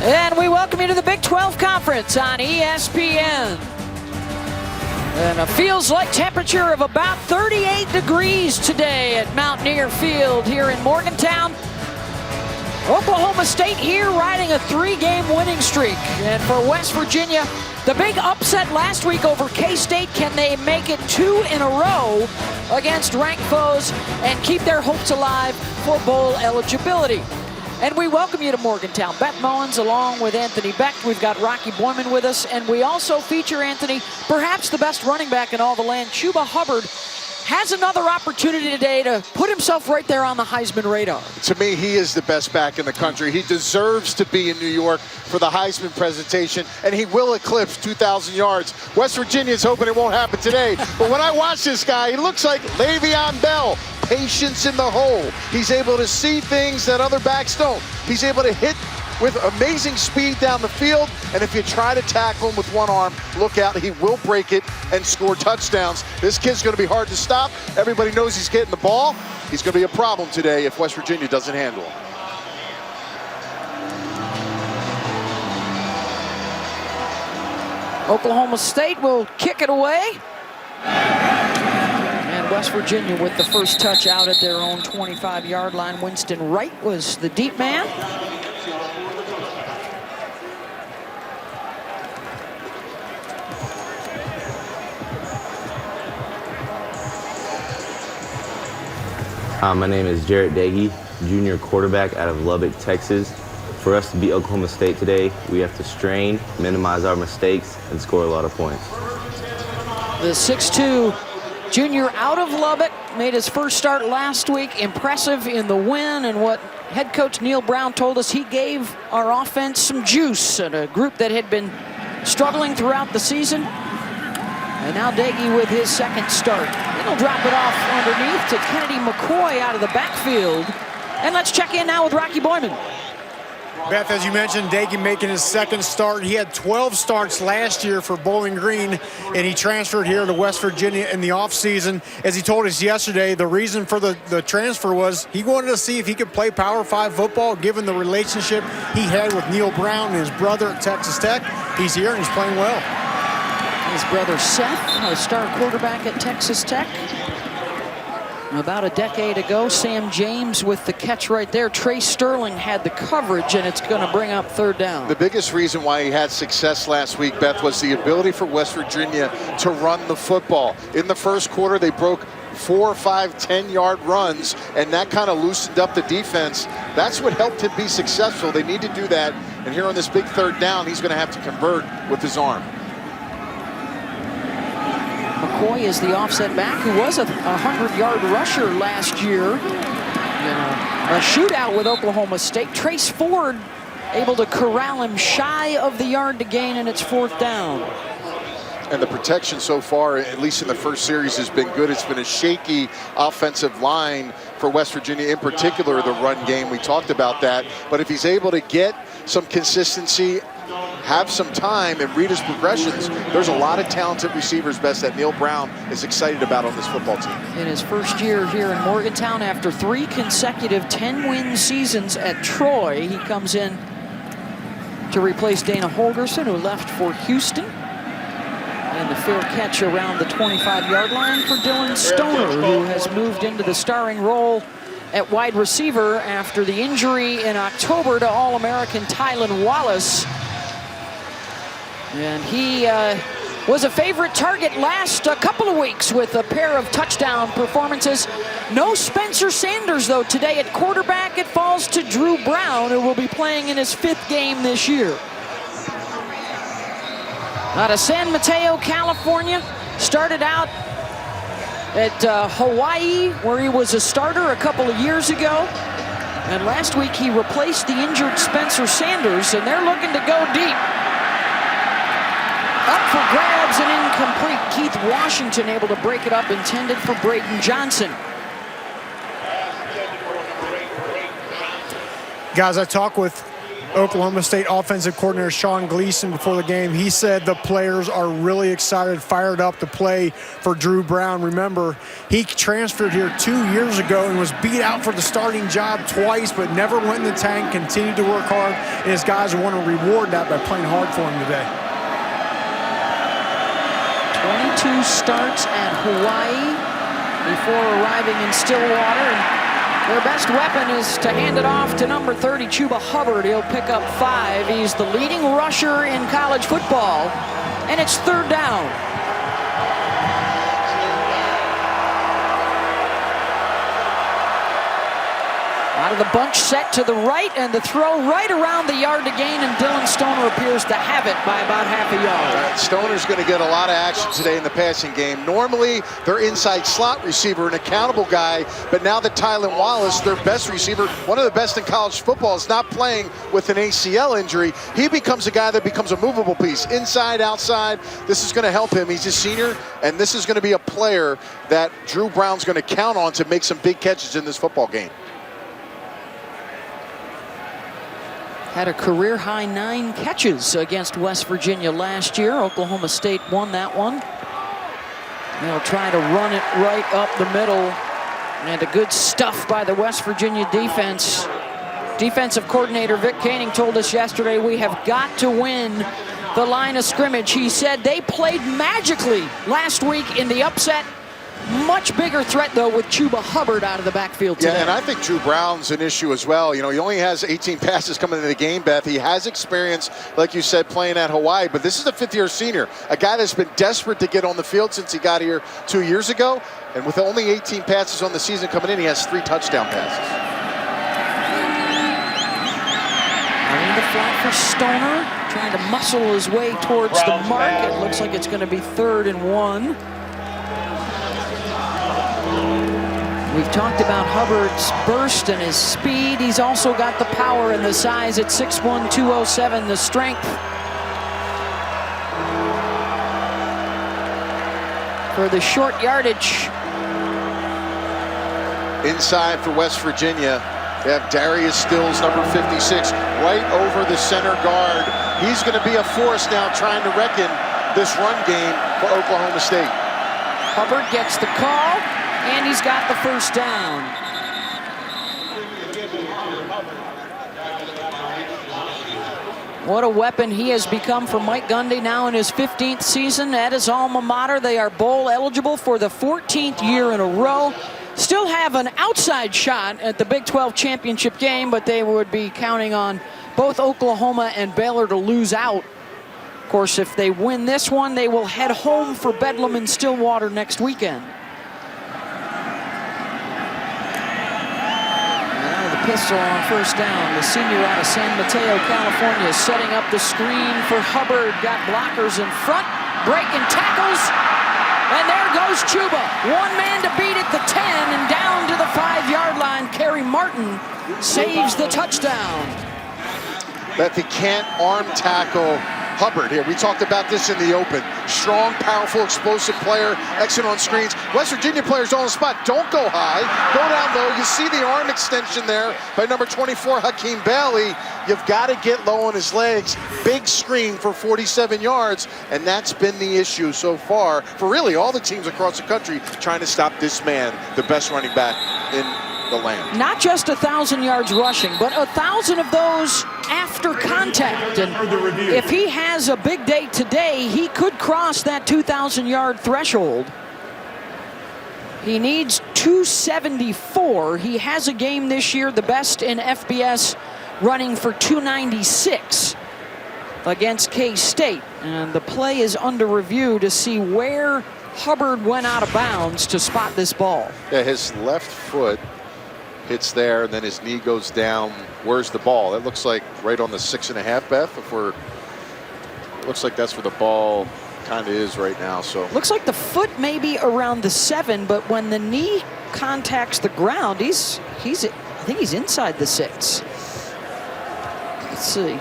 And we welcome you to the Big 12 Conference on ESPN. And it feels like temperature of about 38 degrees today at Mountaineer Field here in Morgantown. Oklahoma State here riding a 3-game winning streak. And for West Virginia, the big upset last week over K-State. Can they make it 2 in a row against ranked foes and keep their hopes alive for bowl eligibility? And we welcome you to Morgantown. Beth Mowins along with Anthony Beck. We've got Rocky Boyman with us. And we also feature, Anthony, perhaps the best running back in all the land. Chuba Hubbard has another opportunity today to put himself right there on the Heisman radar. To me, he is the best back in the country. He deserves to be in New York for the Heisman presentation, and he will eclipse 2,000 yards. West Virginia's hoping it won't happen today, but when I watch this guy, he looks like Le'Veon Bell. Patience in the hole. He's able to see things that other backs don't. He's able to hit with amazing speed down the field, and if you try to tackle him with one arm, look out, he will break it and score touchdowns. This kid's going to be hard to stop. Everybody knows he's getting the ball. He's going to be a problem today if West Virginia doesn't handle him. Oklahoma State will kick it away. And West Virginia with the first touch out at their own 25-yard line. Winston Wright was the deep man. My name is Jarrett Dagey, junior quarterback out of Lubbock, Texas. For us to beat Oklahoma State today, we have to strain, minimize our mistakes, and score a lot of points. The 6'2" junior out of Lubbock made his first start last week. Impressive in the win, and what head coach Neil Brown told us, he gave our offense some juice at a group that had been struggling throughout the season. And now Dagey with his second start. He'll drop it off underneath to Kennedy McCoy out of the backfield. And let's check in now with Rocky Boyman. Beth, as you mentioned, Dagey making his second start. He had 12 starts last year for Bowling Green, and he transferred here to West Virginia in the offseason. As he told us yesterday, the reason for the transfer was he wanted to see if he could play Power 5 football, given the relationship he had with Neil Brown and his brother at Texas Tech. He's here, and he's playing well. His brother Seth, a star quarterback at Texas Tech. About a decade ago, Sam James with the catch right there. Trey Sterling had the coverage, and it's going to bring up third down. The biggest reason why he had success last week, Beth, was the ability for West Virginia to run the football. In the first quarter, they broke 4, 5, 10-yard runs, and that kind of loosened up the defense. That's what helped him be successful. They need to do that, and here on this big third down, he's going to have to convert with his arm. McCoy is the offset back who was a 100-yard rusher last year. A shootout with Oklahoma State. Trace Ford able to corral him shy of the yard to gain, and it's fourth down. And the protection so far, at least in the first series, has been good. It's been a shaky offensive line for West Virginia, in particular the run game. We talked about that. But if he's able to get some consistency, have some time, and read his progressions, there's a lot of talented receivers, Best, that Neil Brown is excited about on this football team. In his first year here in Morgantown, after 3 consecutive 10-win seasons at Troy, he comes in to replace Dana Holgerson, who left for Houston. And the fair catch around the 25-yard line for Dylan Stoner, who has moved into the starring role at wide receiver after the injury in October to All-American Tylan Wallace. And he was a favorite target last couple of weeks with a pair of touchdown performances. No Spencer Sanders, though, today at quarterback. It falls to Drew Brown, who will be playing in his 5th game this year. Out of San Mateo, California. Started out at Hawaii, where he was a starter a couple of years ago. And last week he replaced the injured Spencer Sanders, and they're looking to go deep. Up for grabs and incomplete. Keith Washington able to break it up, intended for Braden Johnson. Guys, I talked with Oklahoma State offensive coordinator Sean Gleason before the game. He said the players are really excited, fired up to play for Drew Brown. Remember, he transferred here 2 years ago and was beat out for the starting job twice, but never went in the tank, continued to work hard, and his guys want to reward that by playing hard for him today. 22 starts at Hawaii before arriving in Stillwater. And their best weapon is to hand it off to number 30, Chuba Hubbard. He'll pick up 5. He's the leading rusher in college football, and it's 3rd down. Out of the bunch set to the right, and the throw right around the yard to gain, and Dylan Stoner appears to have it by about half a yard. Stoner's going to get a lot of action today in the passing game. Normally, their inside slot receiver, an accountable guy, but now that Tylan Wallace, their best receiver, one of the best in college football, is not playing with an ACL injury, he becomes a guy that becomes a movable piece, inside, outside. This is going to help him. He's a senior, and this is going to be a player that Drew Brown's going to count on to make some big catches in this football game. Had a career-high 9 catches against West Virginia last year. Oklahoma State won that one. They'll try to run it right up the middle. And a good stuff by the West Virginia defense. Defensive coordinator Vic Koenning told us yesterday, we have got to win the line of scrimmage. He said they played magically last week in the upset. Much bigger threat, though, with Chuba Hubbard out of the backfield today. Yeah, and I think Drew Brown's an issue as well. You know, he only has 18 passes coming into the game, Beth. He has experience, like you said, playing at Hawaii, but this is a 5th-year senior, a guy that's been desperate to get on the field since he got here 2 years ago, and with only 18 passes on the season coming in, he has 3 touchdown passes. In the flat for Stoner, trying to muscle his way towards the mark. It looks like it's going to be 3rd and 1. We've talked about Hubbard's burst and his speed. He's also got the power and the size at 6'1", 207, the strength. For the short yardage. Inside for West Virginia, they have Darius Stills, number 56, right over the center guard. He's going to be a force now trying to reckon this run game for Oklahoma State. Hubbard gets the call. And he's got the 1st down. What a weapon he has become for Mike Gundy now in his 15th season at his alma mater. They are bowl eligible for the 14th year in a row. Still have an outside shot at the Big 12 championship game, but they would be counting on both Oklahoma and Baylor to lose out. Of course, if they win this one, they will head home for Bedlam in Stillwater next weekend. Pistol on 1st down. The senior out of San Mateo, California, setting up the screen for Hubbard. Got blockers in front, breaking tackles, and there goes Chuba. One man to beat at the 10 and down to the 5-yard line. Kerry Martin saves the touchdown. That they can't arm tackle Hubbard here. We talked about this in the open. Strong, powerful, explosive player, excellent on screens. West Virginia players on the spot. Don't go high, go down low. You see the arm extension there by number 24, Hakeem Bailey. You've got to get low on his legs. Big screen for 47 yards, and that's been the issue so far for really all the teams across the country trying to stop this man, the best running back in the land. Not just 1,000 yards rushing, but 1,000 of those after contact. And if he has a big day today, he could cross that 2,000-yard threshold. He needs 274. He has a game this year, the best in FBS, running for 296 against K-State. And the play is under review to see where Hubbard went out of bounds to spot this ball. Yeah, his left foot hits there, and then his knee goes down. Where's the ball? That looks like right on the 6.5, Beth. Looks like that's where the ball kind of is right now. So looks like the foot may be around the 7, but when the knee contacts the ground, I think he's inside the 6. Let's see.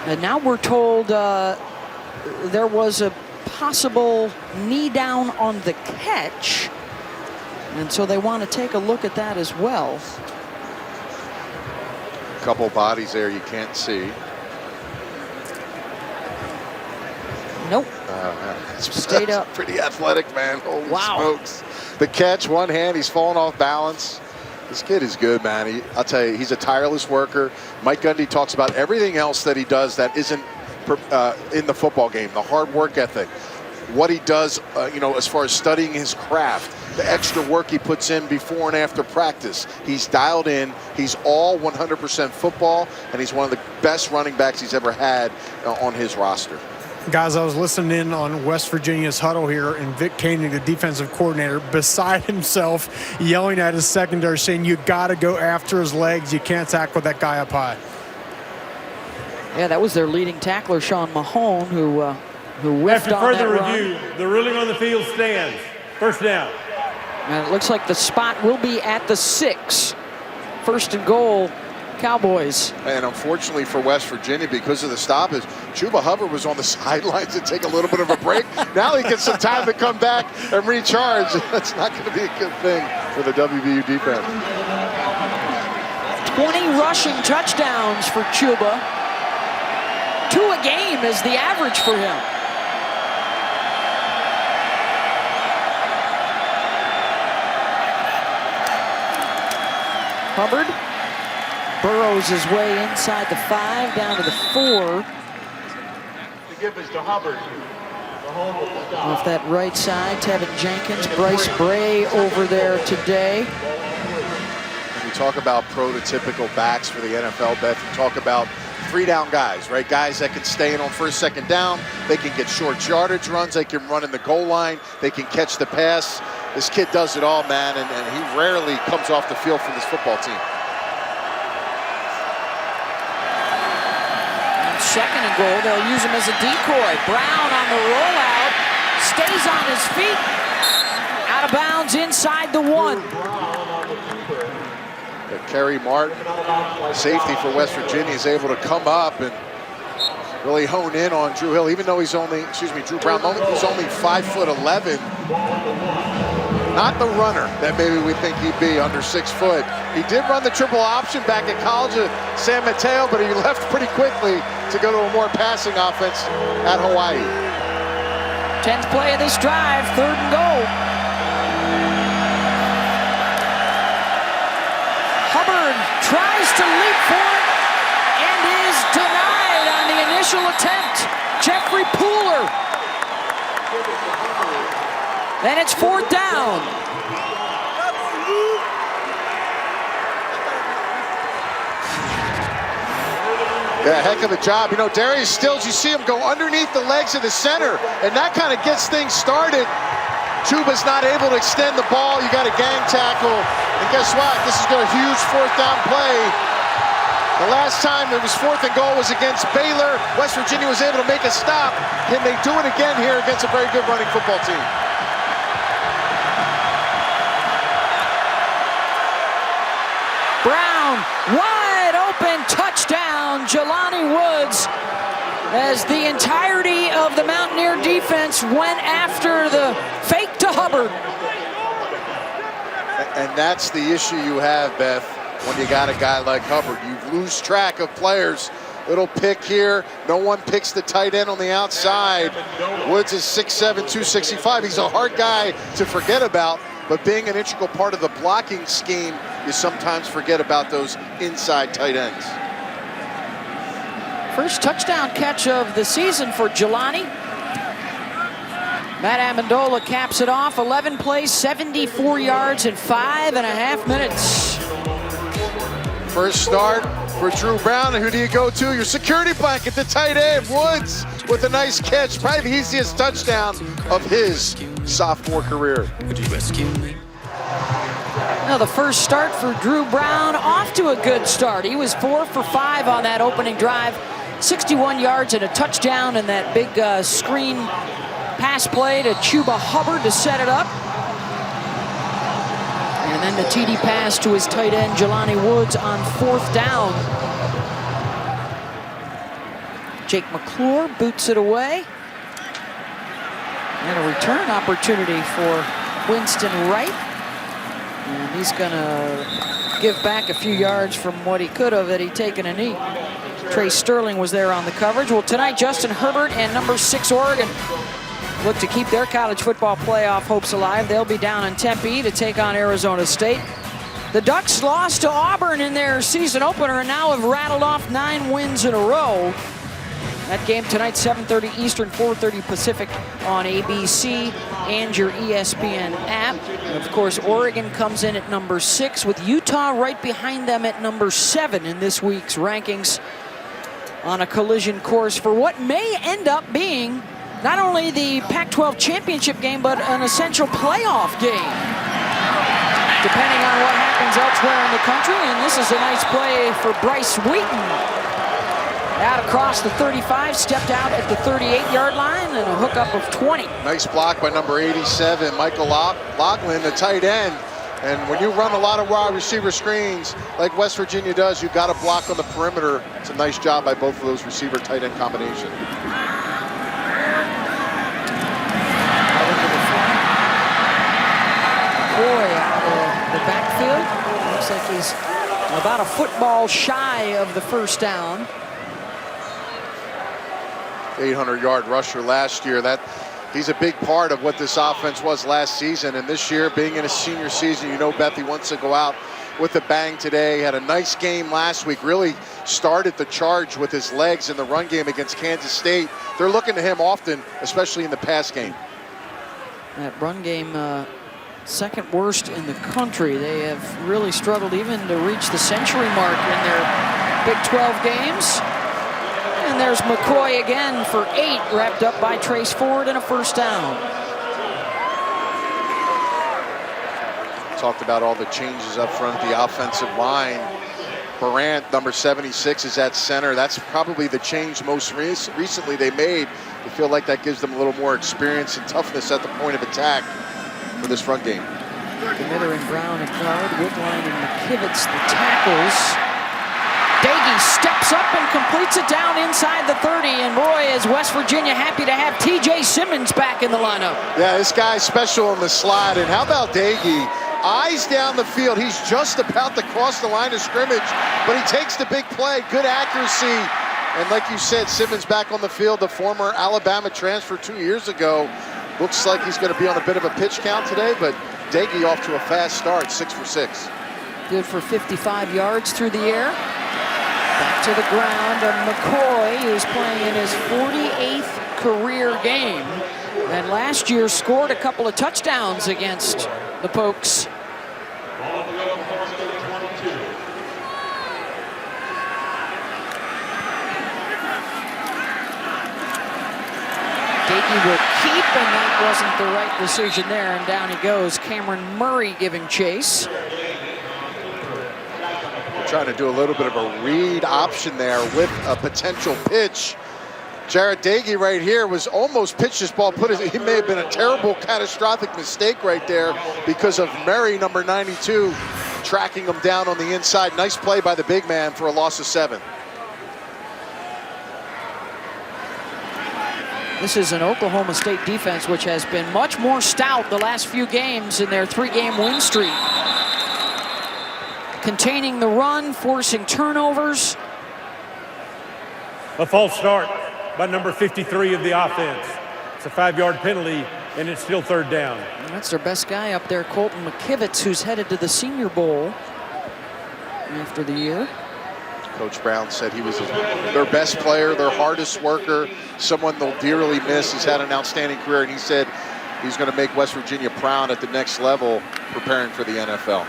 And now we're told there was a possible knee down on the catch. And so they want to take a look at that as well. A couple bodies there you can't see. Nope. Stayed up. Pretty athletic, man. Holy wow. smokes. The catch, one hand, he's falling off balance. This kid is good, man. I'll tell you, he's a tireless worker. Mike Gundy talks about everything else that he does that isn't in the football game. The hard work ethic, what he does, as far as studying his craft, the extra work he puts in before and after practice. He's dialed in. He's all 100% football, and he's one of the best running backs he's ever had on his roster. Guys, I was listening in on West Virginia's huddle here, and Vic Koenig, the defensive coordinator, beside himself, yelling at his secondary, saying, you got to go after his legs. You can't tackle that guy up high. Yeah, that was their leading tackler, Sean Mahone, who whiffed After on that further run. review, the ruling on the field stands. First down. And it looks like the spot will be at the 6. First and goal, Cowboys. And unfortunately for West Virginia, because of the stoppage, Chuba Hubbard was on the sidelines to take a little bit of a break. Now he gets some time to come back and recharge. That's not going to be a good thing for the WVU defense. 20 rushing touchdowns for Chuba. 2 a game is the average for him. Hubbard burrows his way inside the 5, down to the 4. The give is to Hubbard. Off that right side, Tevin Jenkins, Bryce Bray over there today. When you talk about prototypical backs for the NFL, Beth, you talk about 3-down guys, right? Guys that can stay in on first, second down. They can get short yardage runs. They can run in the goal line. They can catch the pass. This kid does it all, man, and he rarely comes off the field for this football team. And second and goal, they'll use him as a decoy. Brown on the rollout, stays on his feet. Out of bounds inside the 1. Kerry Martin, safety for West Virginia, is able to come up and really hone in on Drew Hill, even though he's only, Drew Brown, who's only 5'11". Not the runner that maybe we think he'd be, under 6 foot. He did run the triple option back at College of San Mateo, but he left pretty quickly to go to a more passing offense at Hawaii. 10th play of this drive, 3rd and goal. Hubbard tries to leap for it and is denied on the initial attempt. Jeffrey Pooler. Then it's 4th down. Yeah, heck of a job. Darius Stills, you see him go underneath the legs of the center, and that kind of gets things started. Chuba's not able to extend the ball. You got a gang tackle. And guess what? This is a huge 4th down play. The last time it was 4th and goal was against Baylor. West Virginia was able to make a stop. Can they do it again here against a very good running football team? Brown, wide open, touchdown, Jelani Woods, as the entirety of the Mountaineer defense went after the fake to Hubbard. And that's the issue you have, Beth, when you got a guy like Hubbard. You lose track of players. Little pick here. No one picks the tight end on the outside. Woods is 6'7", 265. He's a hard guy to forget about, but being an integral part of the blocking scheme, you sometimes forget about those inside tight ends. First touchdown catch of the season for Jelani. Matt Amendola caps it off. 11 plays, 74 yards in 5.5 minutes. First start for Drew Brown. And who do you go to? Your security blanket, the tight end, Woods, with a nice catch. Probably the easiest touchdown of his sophomore career. Would you rescue me? Now the first start for Drew Brown, off to a good start. He was 4 for 5 on that opening drive. 61 yards and a touchdown, and that big screen pass play to Chuba Hubbard to set it up. And then the TD pass to his tight end, Jelani Woods, on 4th down. Jake McClure boots it away. And a return opportunity for Winston Wright. And he's going to give back a few yards from what he could have had he taken a knee. Trey Sterling was there on the coverage. Well, tonight, Justin Herbert and number 6 Oregon look to keep their college football playoff hopes alive. They'll be down in Tempe to take on Arizona State. The Ducks lost to Auburn in their season opener and now have rattled off 9 wins in a row. That game tonight, 7:30 Eastern, 4:30 Pacific on ABC and your ESPN app. And of course, Oregon comes in at number 6 with Utah right behind them at number 7 in this week's rankings, on a collision course for what may end up being not only the Pac-12 championship game, but an essential playoff game, depending on what happens elsewhere in the country. And this is a nice play for Bryce Wheaton. Out across the 35, stepped out at the 38-yard line, and a hookup of 20. Nice block by number 87, Michael Loughlin, the tight end. And when you run a lot of wide receiver screens like West Virginia does, you've got to block on the perimeter. It's a nice job by both of those receiver tight end combination. Boy, out of the backfield. Looks like he's about a football shy of the first down. 800-yard rusher last year. He's a big part of what this offense was last season. And this year, being in his senior season, you know Bethy wants to go out with a bang today. Had a nice game last week. Really started the charge with his legs in the run game against Kansas State. They're looking to him often, especially in the pass game. That run game, second worst in the country. They have really struggled even to reach the century mark in their Big 12 games. And there's McCoy again for 8, wrapped up by Trace Ford and a first down. Talked about all the changes up front at the offensive line. Morant, number 76, is at center. That's probably the change most recently they made. They feel like that gives them a little more experience and toughness at the point of attack for this run game. Committer and Brown at guard, Whitline and McKivitz the tackles. Dagey steps up and completes it down inside the 30. And boy, is West Virginia happy to have T.J. Simmons back in the lineup. Yeah, this guy's special on the slide. And how about Dagey? Eyes down the field. He's just about to cross the line of scrimmage, but he takes the big play. Good accuracy. And like you said, Simmons back on the field, the former Alabama transfer 2 years ago. Looks like he's going to be on a bit of a pitch count today, but Dagey off to a fast start, 6 for 6. Good for 55 yards through the air. Back to the ground, and McCoy is playing in his 48th career game. And last year scored a couple of touchdowns against the Pokes. Dagey will keep, and that wasn't the right decision there. And down he goes. Cameron Murray giving chase. Trying to do a little bit of a read option there with a potential pitch. Jarrett Dagey right here was almost pitched this ball. He may have been a terrible, catastrophic mistake right there because of Murray, number 92, tracking him down on the inside. Nice play by the big man for a loss of 7. This is an Oklahoma State defense which has been much more stout the last few games in their 3-game win streak. Containing the run, forcing turnovers. A false start by number 53 of the offense. It's a 5-yard penalty, and it's still 3rd down. And that's their best guy up there, Colton McKivitz, who's headed to the Senior Bowl after the year. Coach Brown said he was their best player, their hardest worker, someone they'll dearly miss. He's had an outstanding career, and he said he's going to make West Virginia proud at the next level, preparing for the NFL.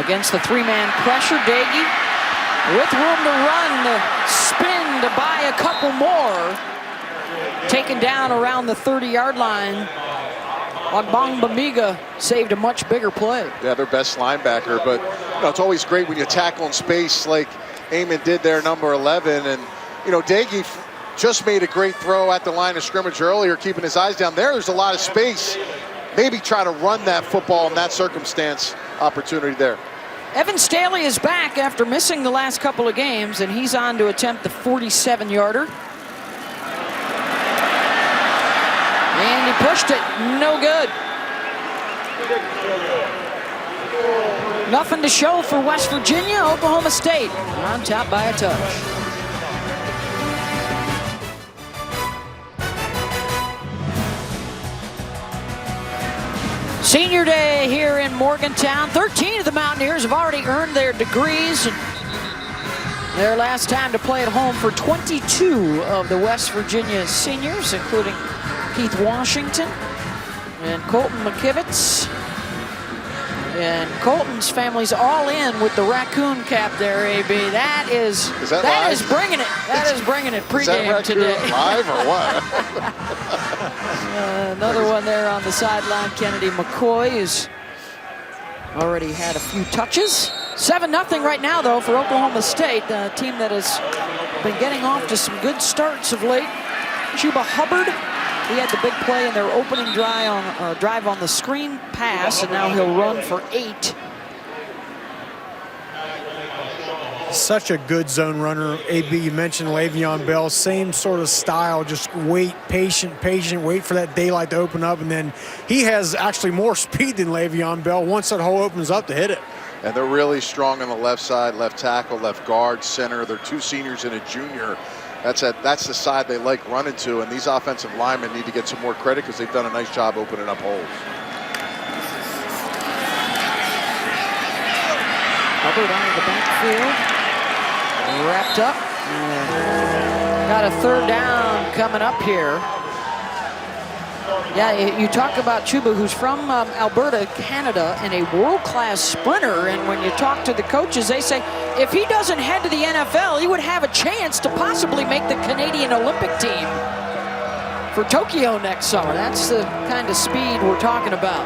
Against the 3-man pressure, Dagey with room to run, the spin to buy a couple more. Taken down around the 30-yard line. Ogbongbemiga saved a much bigger play. Yeah, their best linebacker, but you know, it's always great when you tackle in space like Amon did there, number 11. And you know, Dagey just made a great throw at the line of scrimmage earlier, keeping his eyes down there. There's a lot of space. Maybe try to run that football in that circumstance. Opportunity there. Evan Staley is back after missing the last couple of games, and he's on to attempt the 47-yarder. And he pushed it, no good. Nothing to show for West Virginia. Oklahoma State on top by a touch. Senior day here in Morgantown. 13 of the Mountaineers have already earned their degrees. Their last time to play at home for 22 of the West Virginia seniors, including Keith Washington and Colton McKivitz. And Colton's family's all in with the raccoon cap there, AB. That is bringing it. That is bringing it pregame today. Live or what? Another one there on the sideline. Kennedy McCoy has already had a few touches. 7-0 right now, though, for Oklahoma State, a team that has been getting off to some good starts of late. Chuba Hubbard, he had the big play in their opening drive on the screen pass, and now he'll run for 8. Such a good zone runner, AB. You mentioned Le'Veon Bell, same sort of style, just wait, patient, wait for that daylight to open up, and then he has actually more speed than Le'Veon Bell once that hole opens up to hit it. And they're really strong on the left side, left tackle, left guard, center. They're 2 seniors and a junior. That's the side they like running to, and these offensive linemen need to get some more credit because they've done a nice job opening up holes. Hubbard out of the backfield. Wrapped up. Got a 3rd down coming up here. Yeah, you talk about Chuba, who's from Alberta, Canada, and a world-class sprinter. And when you talk to the coaches, they say if he doesn't head to the NFL, he would have a chance to possibly make the Canadian Olympic team for Tokyo next summer. That's the kind of speed we're talking about.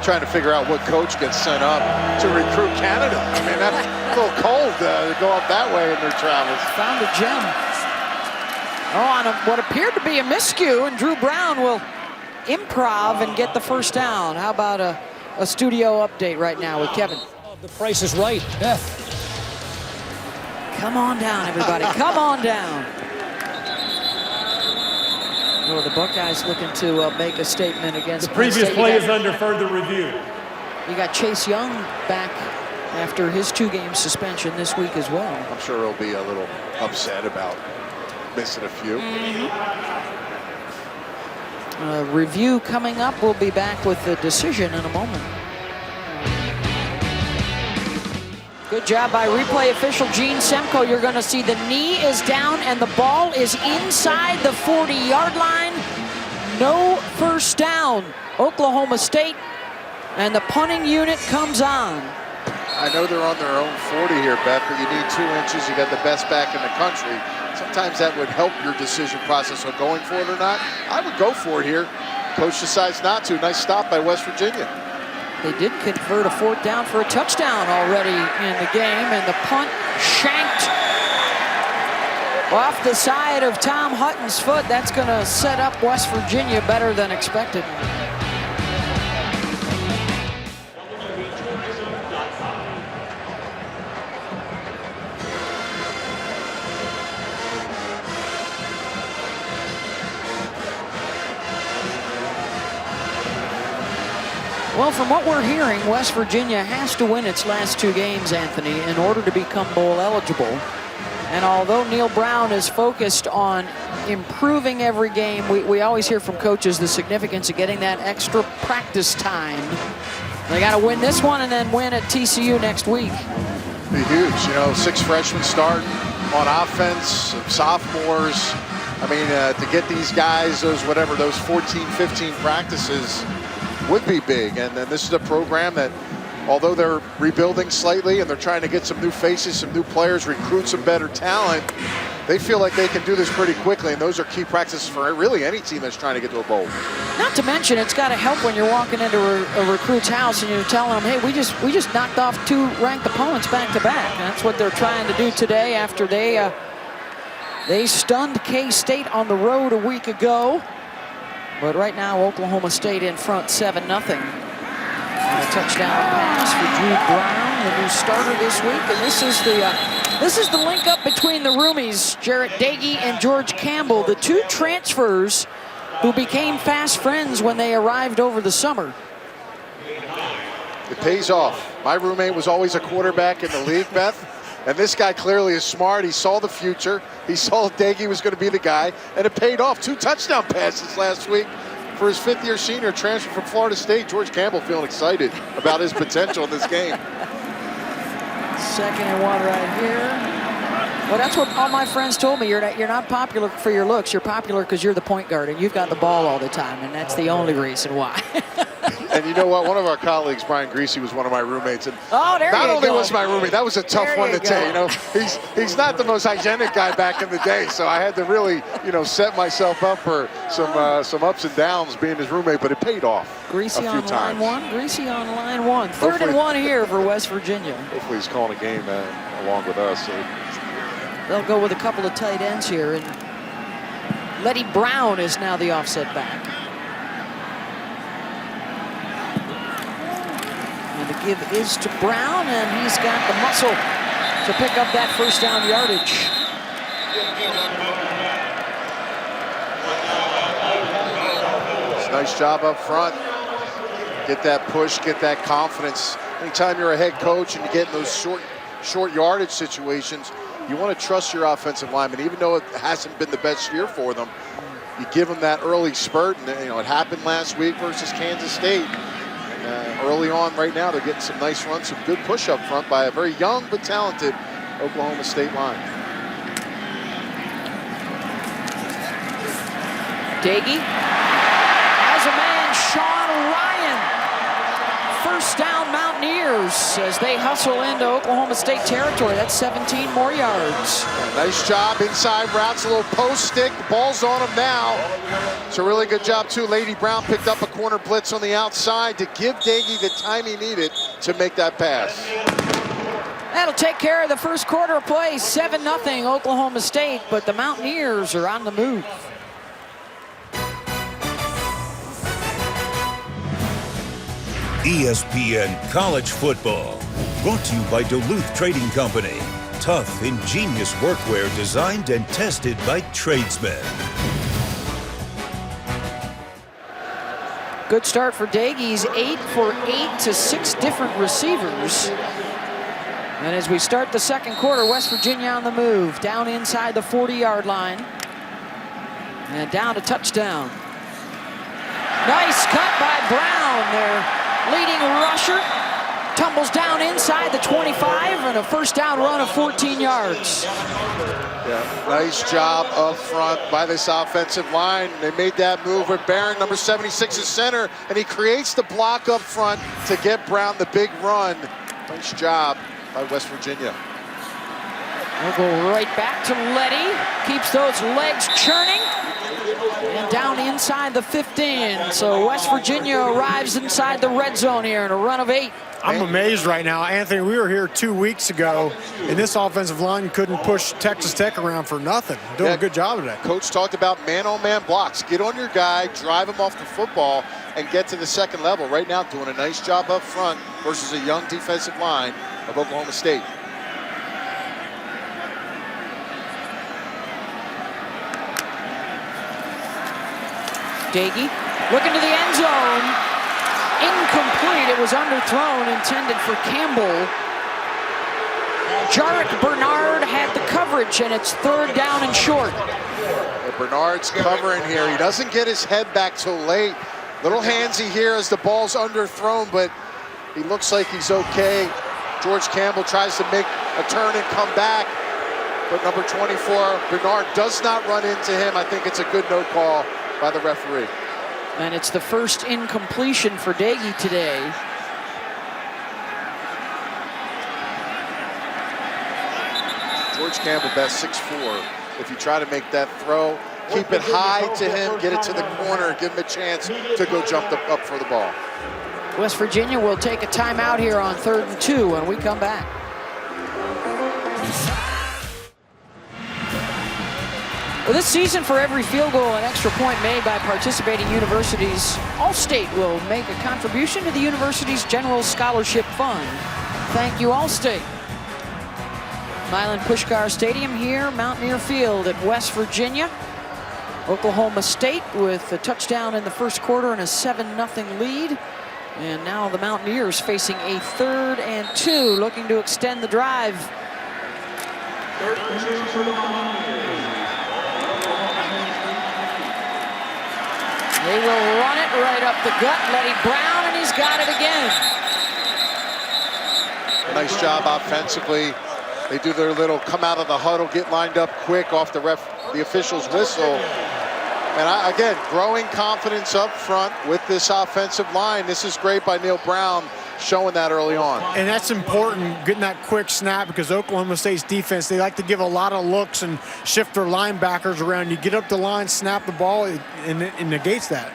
Trying to figure out what coach gets sent up to recruit Canada. I mean, that's a little cold to go up that way in their travels. Found a gem. On what appeared to be a miscue, and Drew Brown will improv and get the first down. How about a studio update right now with Kevin? The Price is Right, Beth. Come on down, everybody. Come on down. Well, the Buckeyes looking to make a statement against the previous play is under further review. You got Chase Young back after his 2-game suspension this week as well. I'm sure he'll be a little upset about missing a few. Review coming up. We'll be back with the decision in a moment. Good job by replay official Gene Semko. You're going to see the knee is down and the ball is inside the 40-yard line. No first down. Oklahoma State, and the punting unit comes on. I know they're on their own 40 here, Beth, but you need 2 inches. You got the best back in the country. Sometimes that would help your decision process on going for it or not. I would go for it here. Coach decides not to. Nice stop by West Virginia. They did convert a 4th down for a touchdown already in the game, and the punt shanked off the side of Tom Hutton's foot. That's going to set up West Virginia better than expected. Well, from what we're hearing, West Virginia has to win its last 2 games, Anthony, in order to become bowl eligible. And although Neil Brown is focused on improving every game, we always hear from coaches the significance of getting that extra practice time. They got to win this one and then win at TCU next week. Be huge. You know, 6 freshmen starting on offense, some sophomores. I mean, to get these guys those 14, 15 practices would be big. And then this is a program that, although they're rebuilding slightly and they're trying to get some new faces, some new players, recruit some better talent, they feel like they can do this pretty quickly, and those are key practices for really any team that's trying to get to a bowl. Not to mention, it's got to help when you're walking into a recruit's house and you're telling them, hey, we just knocked off 2 ranked opponents back to back. And that's what they're trying to do today after they stunned K-State on the road a week ago. But right now, Oklahoma State in front 7-0. And a touchdown pass for Drew Brown, the new starter this week. And this is the link up between the roomies, Jarrett Dagey and George Campbell, the 2 transfers who became fast friends when they arrived over the summer. It pays off. My roommate was always a quarterback in the league, Beth. And this guy clearly is smart. He saw the future. He saw Daggy was going to be the guy, and it paid off. 2 touchdown passes last week for his 5th-year senior transfer from Florida State. George Campbell feeling excited about his potential in this game. 2nd and 1 right here. Well, that's what all my friends told me. You're not popular for your looks. You're popular because you're the point guard and you've got the ball all the time, and that's the only reason why. And you know what? One of our colleagues, Brian Greasy, was one of my roommates. And oh, there you go. not only was my roommate, that was a tough one to take. You know, he's not the most hygienic guy back in the day, so I had to really, set myself up for some ups and downs being his roommate. But it paid off. Greasy a few on times. line 1. Greasy on line 1. 3rd and 1 here for West Virginia. Hopefully he's calling a game along with us. So. They'll go with a couple of tight ends here, and Letty Brown is now the offset back. And the give is to Brown, and he's got the muscle to pick up that 1st down yardage. It's a nice job up front. Get that push, get that confidence. Anytime you're a head coach and you get in those short yardage situations, you want to trust your offensive linemen, even though it hasn't been the best year for them. You give them that early spurt, and it happened last week versus Kansas State. And, early on, right now, they're getting some nice runs, some good push up front by a very young but talented Oklahoma State line. Daggy has a man, Sean Ryan. 1st down Mountaineers as they hustle into Oklahoma State territory. That's 17 more yards. Nice job, inside routes, a little post stick. The ball's on him now. It's a really good job, too. Lady Brown picked up a corner blitz on the outside to give Daggy the time he needed to make that pass. That'll take care of the 1st quarter of play. 7-0 Oklahoma State, but the Mountaineers are on the move. ESPN College Football, brought to you by Duluth Trading Company. Tough, ingenious workwear designed and tested by tradesmen. Good start for Daggy's 8 for 8 to 6 different receivers. And as we start the 2nd quarter, West Virginia on the move, down inside the 40-yard line. And down to touchdown. Nice cut by Brown there. Leading rusher tumbles down inside the 25 and a 1st down run of 14 yards. Yeah, nice job up front by this offensive line. They made that move with Barron, number 76 is center, and he creates the block up front to get Brown the big run. Nice job by West Virginia. We'll go right back to Letty. Keeps those legs churning. And down inside the 15. So West Virginia arrives inside the red zone here in a run of 8. I'm amazed right now. Anthony, we were here 2 weeks ago, and this offensive line couldn't push Texas Tech around for nothing. Doing a good job of that. Coach talked about man-on-man blocks. Get on your guy, drive him off the football, and get to the 2nd level. Right now, doing a nice job up front versus a young defensive line of Oklahoma State. Daggy looking to the end zone. Incomplete. It was underthrown, intended for Campbell. Jarek Bernard had the coverage, and it's 3rd down and short. Yeah, Bernard's covering here. He doesn't get his head back till late. Little handsy here as the ball's underthrown, but he looks like he's okay. George Campbell tries to make a turn and come back, but number 24, Bernard, does not run into him. I think it's a good no call by the referee. And it's the 1st incompletion for Daggy today. George Campbell, best 6'4". If you try to make that throw, keep it high to him, get it to the corner, give him a chance to go jump up for the ball. West Virginia will take a timeout here on 3rd and 2 when we come back. Well, this season, for every field goal and extra point made by participating universities, Allstate will make a contribution to the university's General Scholarship Fund. Thank you, Allstate. Milan Pushkar Stadium here, Mountaineer Field at West Virginia. Oklahoma State with a touchdown in the 1st quarter and a 7-0 lead. And now the Mountaineers facing a 3rd and 2, looking to extend the drive. They will run it right up the gut. Letty Brown, and he's got it again. Nice job offensively. They do their little come out of the huddle, get lined up quick off the official's whistle. And again, growing confidence up front with this offensive line. This is great by Neil Brown, showing that early on. And that's important, getting that quick snap, because Oklahoma State's defense, they like to give a lot of looks and shift their linebackers around. You get up the line, snap the ball, and it negates that.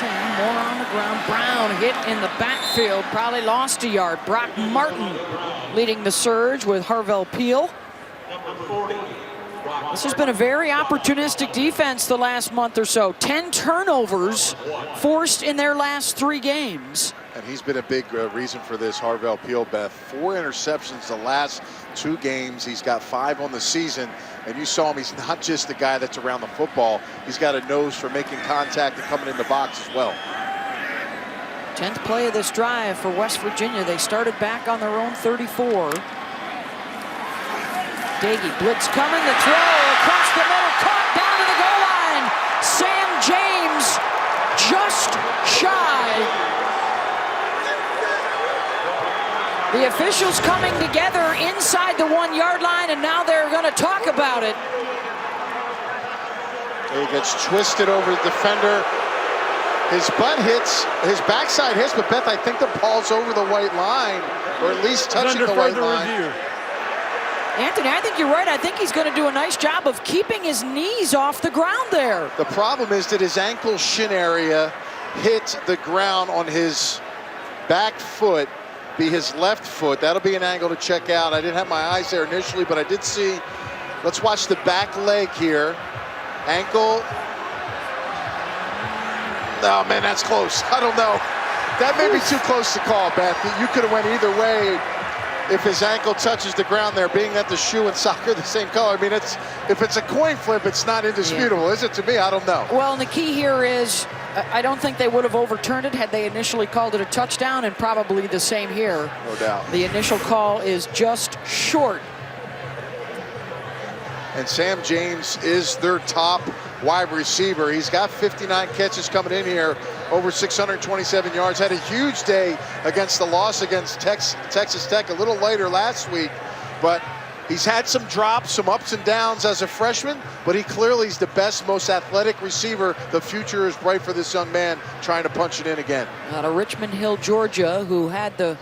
More on the ground. Brown hit in the backfield, probably lost a yard. Brock Martin leading the surge with Harvell Peel. This has been a very opportunistic defense the last month or so. 10 turnovers forced in their last 3 games. And he's been a big reason for this, Harvell Peel, Beth. 4 interceptions the last 2 games. He's got 5 on the season. And you saw him, he's not just the guy that's around the football. He's got a nose for making contact and coming in the box as well. 10th play of this drive for West Virginia. They started back on their own 34. Dagey, blitz coming, the throw across the middle, caught down to the goal line. Sam James just shy. The officials coming together inside the 1-yard line, and now they're going to talk about it. He gets twisted over the defender. His butt hits, his backside hits, but Beth, I think the ball's over the white line, or at least touching the white line. Review. Anthony, I think you're right. I think he's going to do a nice job of keeping his knees off the ground there. The problem is that his ankle shin area hit the ground on his back foot, be his left foot. That'll be an angle to check out. I didn't have my eyes there initially, but I did see. Let's watch the back leg here. Ankle. Oh, man, that's close. I don't know. That may be too close to call, Beth. You could have went either way if his ankle touches the ground there, being that the shoe and sock are the same color. I mean, if it's a coin flip, it's not indisputable, is it to me? I don't know. Well, and the key here is I don't think they would have overturned it had they initially called it a touchdown, and probably the same here. No doubt. The initial call is just short. And Sam James is their top wide receiver. He's got 59 catches coming in here, over 627 yards. Had a huge day against the loss against Texas Tech a little later last week, but he's had some drops, some ups and downs as a freshman, but he clearly is the best, most athletic receiver. The future is bright for this young man trying to punch it in again. Out of Richmond Hill, Georgia, who had the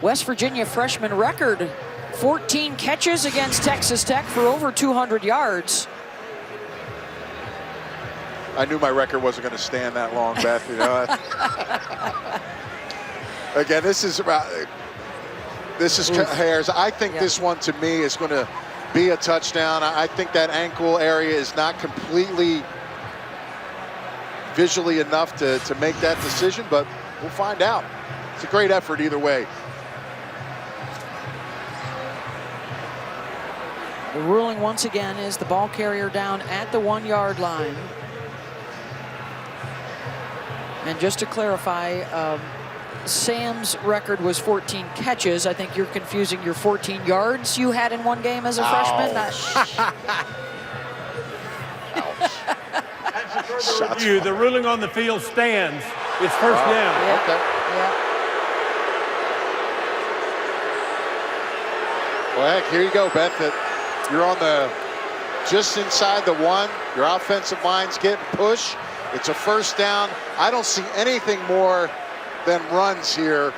West Virginia freshman record, 14 catches against Texas Tech for over 200 yards. I knew my record wasn't going to stand that long, Beth. You know. Again, this is Harris. I think this one to me is going to be a touchdown. I think that ankle area is not completely visually enough to make that decision, but we'll find out. It's a great effort either way. The ruling once again is the ball carrier down at the 1-yard line. And just to clarify, Sam's record was 14 catches. I think you're confusing your 14 yards you had in one game as a freshman. Review, the ruling on the field stands. It's first down. Yeah. Okay. Yeah. Well, heck, here you go, Beth. You're on just inside the 1. Your offensive line's getting pushed. It's a first down. I don't see anything more than runs here.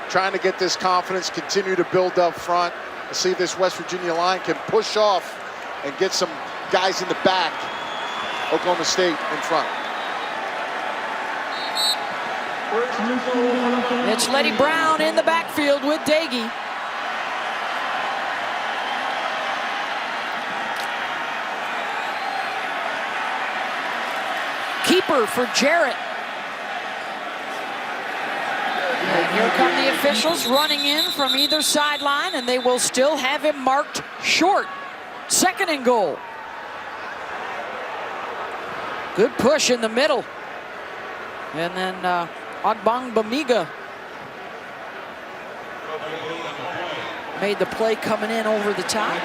Trying to get this confidence, continue to build up front. Let's see if this West Virginia line can push off and get some guys in the back. Oklahoma State in front. It's Letty Brown in the backfield with Dagey. Keeper for Jarrett. And Here come the officials running in from either sideline, and they will still have him marked short. 2nd and goal. Good push in the middle. And then Ogbongbemiga made the play coming in over the top.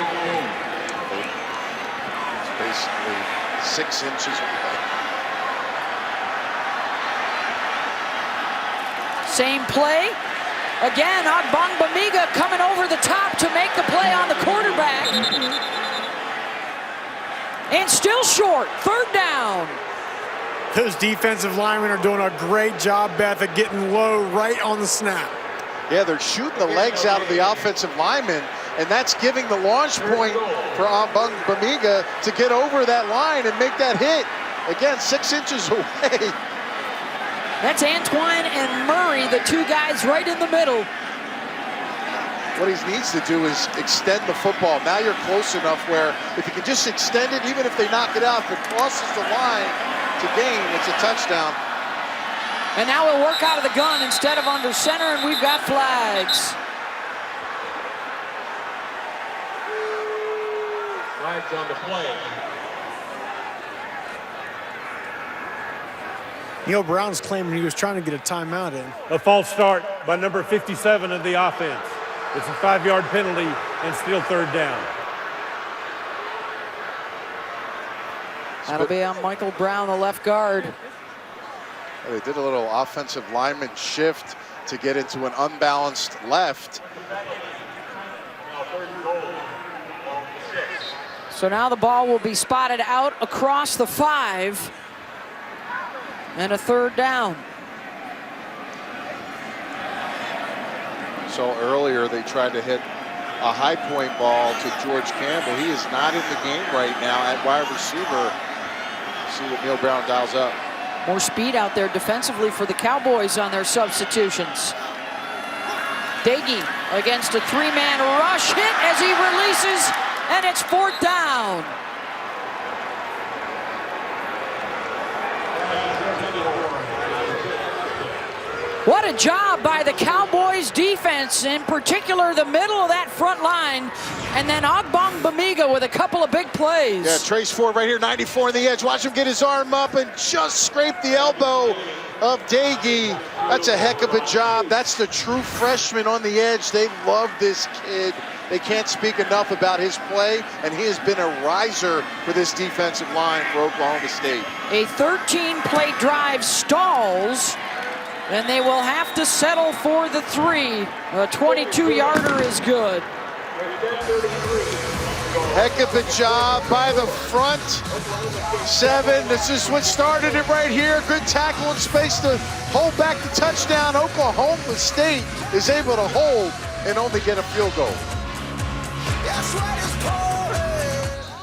It's basically 6 inches away. Same play. Again, Ogbongbemiga coming over the top to make the play on the quarterback. And still short. 3rd down. Those defensive linemen are doing a great job, Beth, at getting low right on the snap. Yeah, they're shooting the legs out of the offensive lineman, and that's giving the launch point for Ogbongbemiga to get over that line and make that hit. Again, 6 inches away. That's Antoine and Murray, the 2 guys right in the middle. What he needs to do is extend the football. Now you're close enough where if you can just extend it, even if they knock it out, if it crosses the line to gain, it's a touchdown. And now we'll work out of the gun instead of under center, and we've got flags. Flags on the play. Neil Brown's claiming he was trying to get a timeout in. A false start by number 57 of the offense. It's a 5-yard penalty and still 3rd down. That'll be on Michael Brown, the left guard. They did a little offensive lineman shift to get into an unbalanced left. So now the ball will be spotted out across the 5. And a 3rd down. So earlier they tried to hit a high point ball to George Campbell. He is not in the game right now at wide receiver. See what Neil Brown dials up. More speed out there defensively for the Cowboys on their substitutions. Dagey against a 3-man rush hit as he releases, and it's 4th down. What a job by the Cowboys defense, in particular the middle of that front line, and then Ogbongbemiga with a couple of big plays. Yeah, Trace Ford right here, 94 on the edge. Watch him get his arm up and just scrape the elbow of Dagey. That's a heck of a job. That's the true freshman on the edge. They love this kid. They can't speak enough about his play, and he has been a riser for this defensive line for Oklahoma State. A 13-play drive stalls, and they will have to settle for the 3. A 22-yarder is good. Heck of a job by the front 7. This is what started it right here. Good tackle in space to hold back the touchdown. Oklahoma State is able to hold and only get a field goal.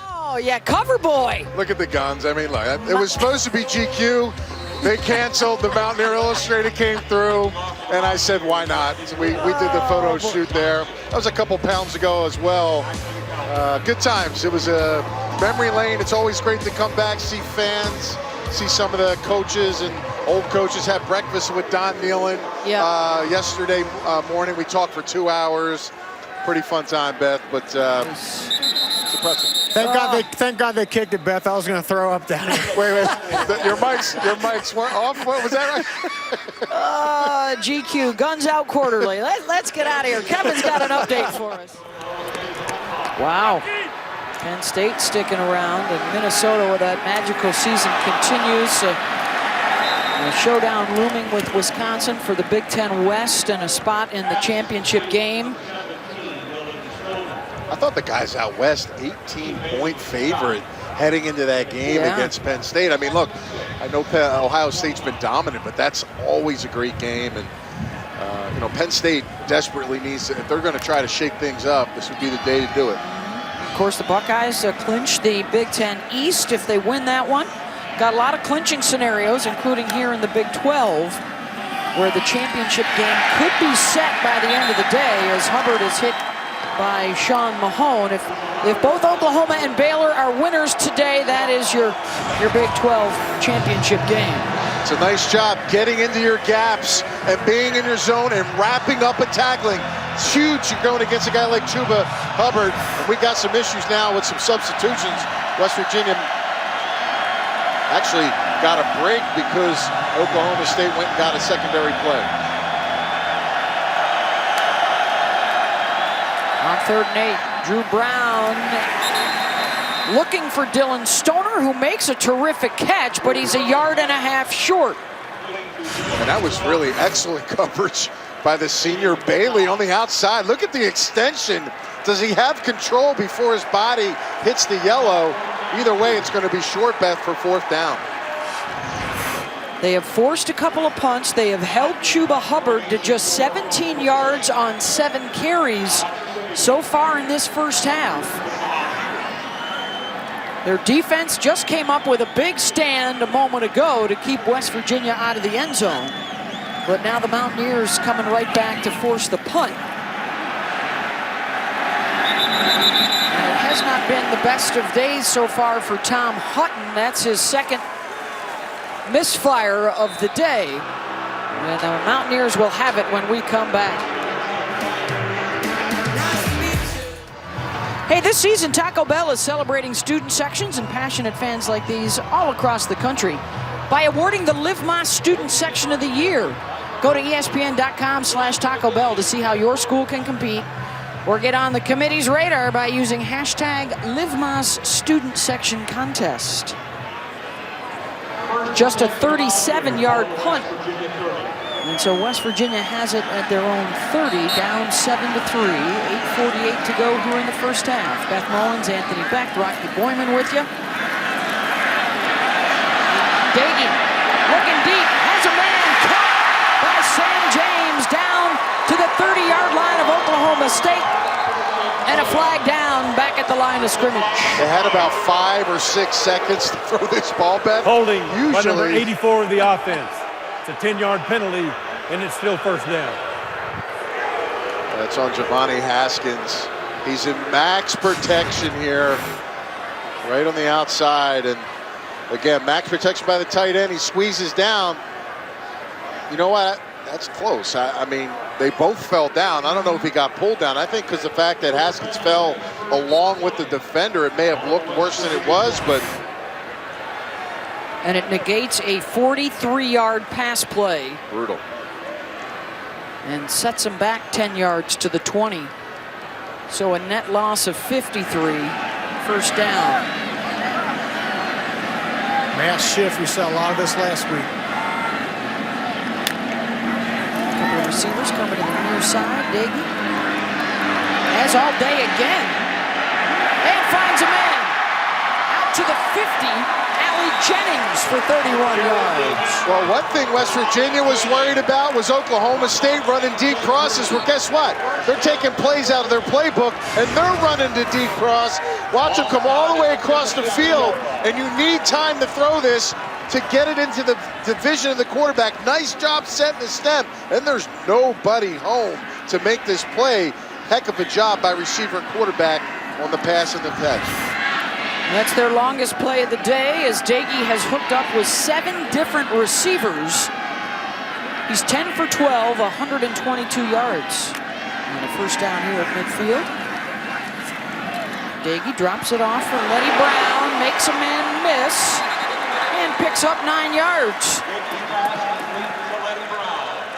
Oh, yeah, cover boy. Look at the guns. I mean, look, it was supposed to be GQ. They canceled. The Mountaineer Illustrated came through, and I said, why not? So we did the photo shoot there. That was a couple pounds ago as well. Good times. It was a memory lane. It's always great to come back, see fans, see some of the coaches and old coaches. Have breakfast with Don Nealon yesterday morning. We talked for 2 hours. Pretty fun time, Beth, but it's impressive. Thank God they kicked it, Beth. I was going to throw up down here. Wait. Your mics were off. What was that right? GQ, guns out quarterly. Let's get out of here. Kevin's got an update for us. Wow. Penn State sticking around, and Minnesota with that magical season continues. A showdown looming with Wisconsin for the Big Ten West and a spot in the championship game. I thought the guys out west, 18-point favorite heading into that game against Penn State. I mean, look, I know Ohio State's been dominant, but that's always a great game. And, Penn State desperately needs to, if they're going to try to shake things up, this would be the day to do it. Of course, the Buckeyes clinch the Big Ten East if they win that one. Got a lot of clinching scenarios, including here in the Big 12, where the championship game could be set by the end of the day as Hubbard is hit by Sean Mahone. If both Oklahoma and Baylor are winners today, that is your Big 12 championship game. It's a nice job getting into your gaps and being in your zone and wrapping up and tackling. It's huge. You're going against a guy like Chuba Hubbard. And we got some issues now with some substitutions. West Virginia actually got a break because Oklahoma State went and got a secondary play. On 3rd and 8, Drew Brown looking for Dylan Stoner, who makes a terrific catch, but he's 1.5 yards short. And that was really excellent coverage by the senior Bailey on the outside. Look at the extension. Does he have control before his body hits the yellow? Either way, it's going to be short, Beth, for 4th down. They have forced a couple of punts. They have held Chuba Hubbard to just 17 yards on 7 carries so far in this first half. Their defense just came up with a big stand a moment ago to keep West Virginia out of the end zone. But now the Mountaineers coming right back to force the punt. And it has not been the best of days so far for Tom Hutton. That's his 2nd misfire of the day. And the Mountaineers will have it when we come back. Hey, this season, Taco Bell is celebrating student sections and passionate fans like these all across the country by awarding the Live Más Student Section of the Year. Go to ESPN.com/Taco Bell to see how your school can compete or get on the committee's radar by using hashtag Live Más Student Section Contest. Just a 37-yard punt. And so West Virginia has it at their own 30, down 7-3, 8:48 to go here in the first half. Beth Mullins, Anthony Beck, Rocky Boyman with you. Dagey looking deep, has a man caught by Sam James down to the 30-yard line of Oklahoma State. And a flag down back at the line of scrimmage. They had about 5 or 6 seconds to throw this ball, Beth. Holding by Usually, number 84 of the offense. It's a 10-yard penalty, and it's still 1st down. That's on Giovanni Haskins. He's in max protection here, right on the outside. And again, max protection by the tight end. He squeezes down. You know what? That's close. I mean, they both fell down. I don't know if he got pulled down. I think because the fact that Haskins fell along with the defender, it may have looked worse than it was, but. And it negates a 43-yard pass play. Brutal. And sets him back 10 yards to the 20. So a net loss of 53, 1st down. Mass shift, we saw a lot of this last week. A couple of receivers coming to the near side. Dagey has all day again. And finds a man. Out to the 50. Jennings for 31 yards. Well, one thing West Virginia was worried about was Oklahoma State running deep crosses. Well, guess what? They're taking plays out of their playbook, and they're running to deep cross. Watch them come all the way across the field, and you need time to throw this to get it into the division of the quarterback. Nice job setting the stem, and there's nobody home to make this play. Heck of a job by receiver and quarterback on the pass and the catch. That's their longest play of the day, as Dagey has hooked up with 7 different receivers. He's 10 for 12, 122 yards. And a 1st down here at midfield. Dagey drops it off for Letty Brown, makes a man miss, and picks up 9 yards.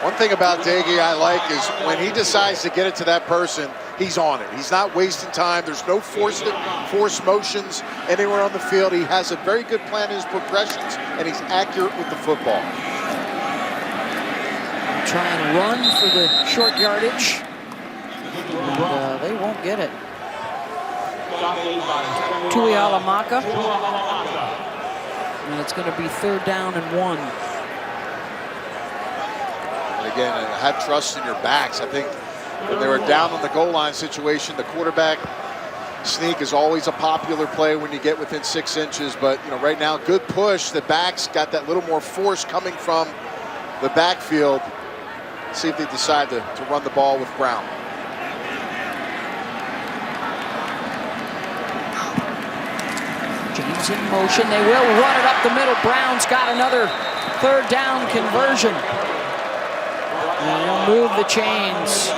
One thing about Dagey I like is when he decides to get it to that person, he's on it. He's not wasting time. There's no forced motions anywhere on the field. He has a very good plan in his progressions, and he's accurate with the football. Try and run for the short yardage. And, they won't get it. Tui Alamaka. And it's going to be 3rd down and 1. And again, have trust in your backs. I think when they were down on the goal line situation, the quarterback sneak is always a popular play when you get within 6 inches. But you know, right now, good push. The backs got that little more force coming from the backfield. See if they decide to run the ball with Brown. James in motion. They will run it up the middle. Brown's got another third down conversion. And he'll move the chains.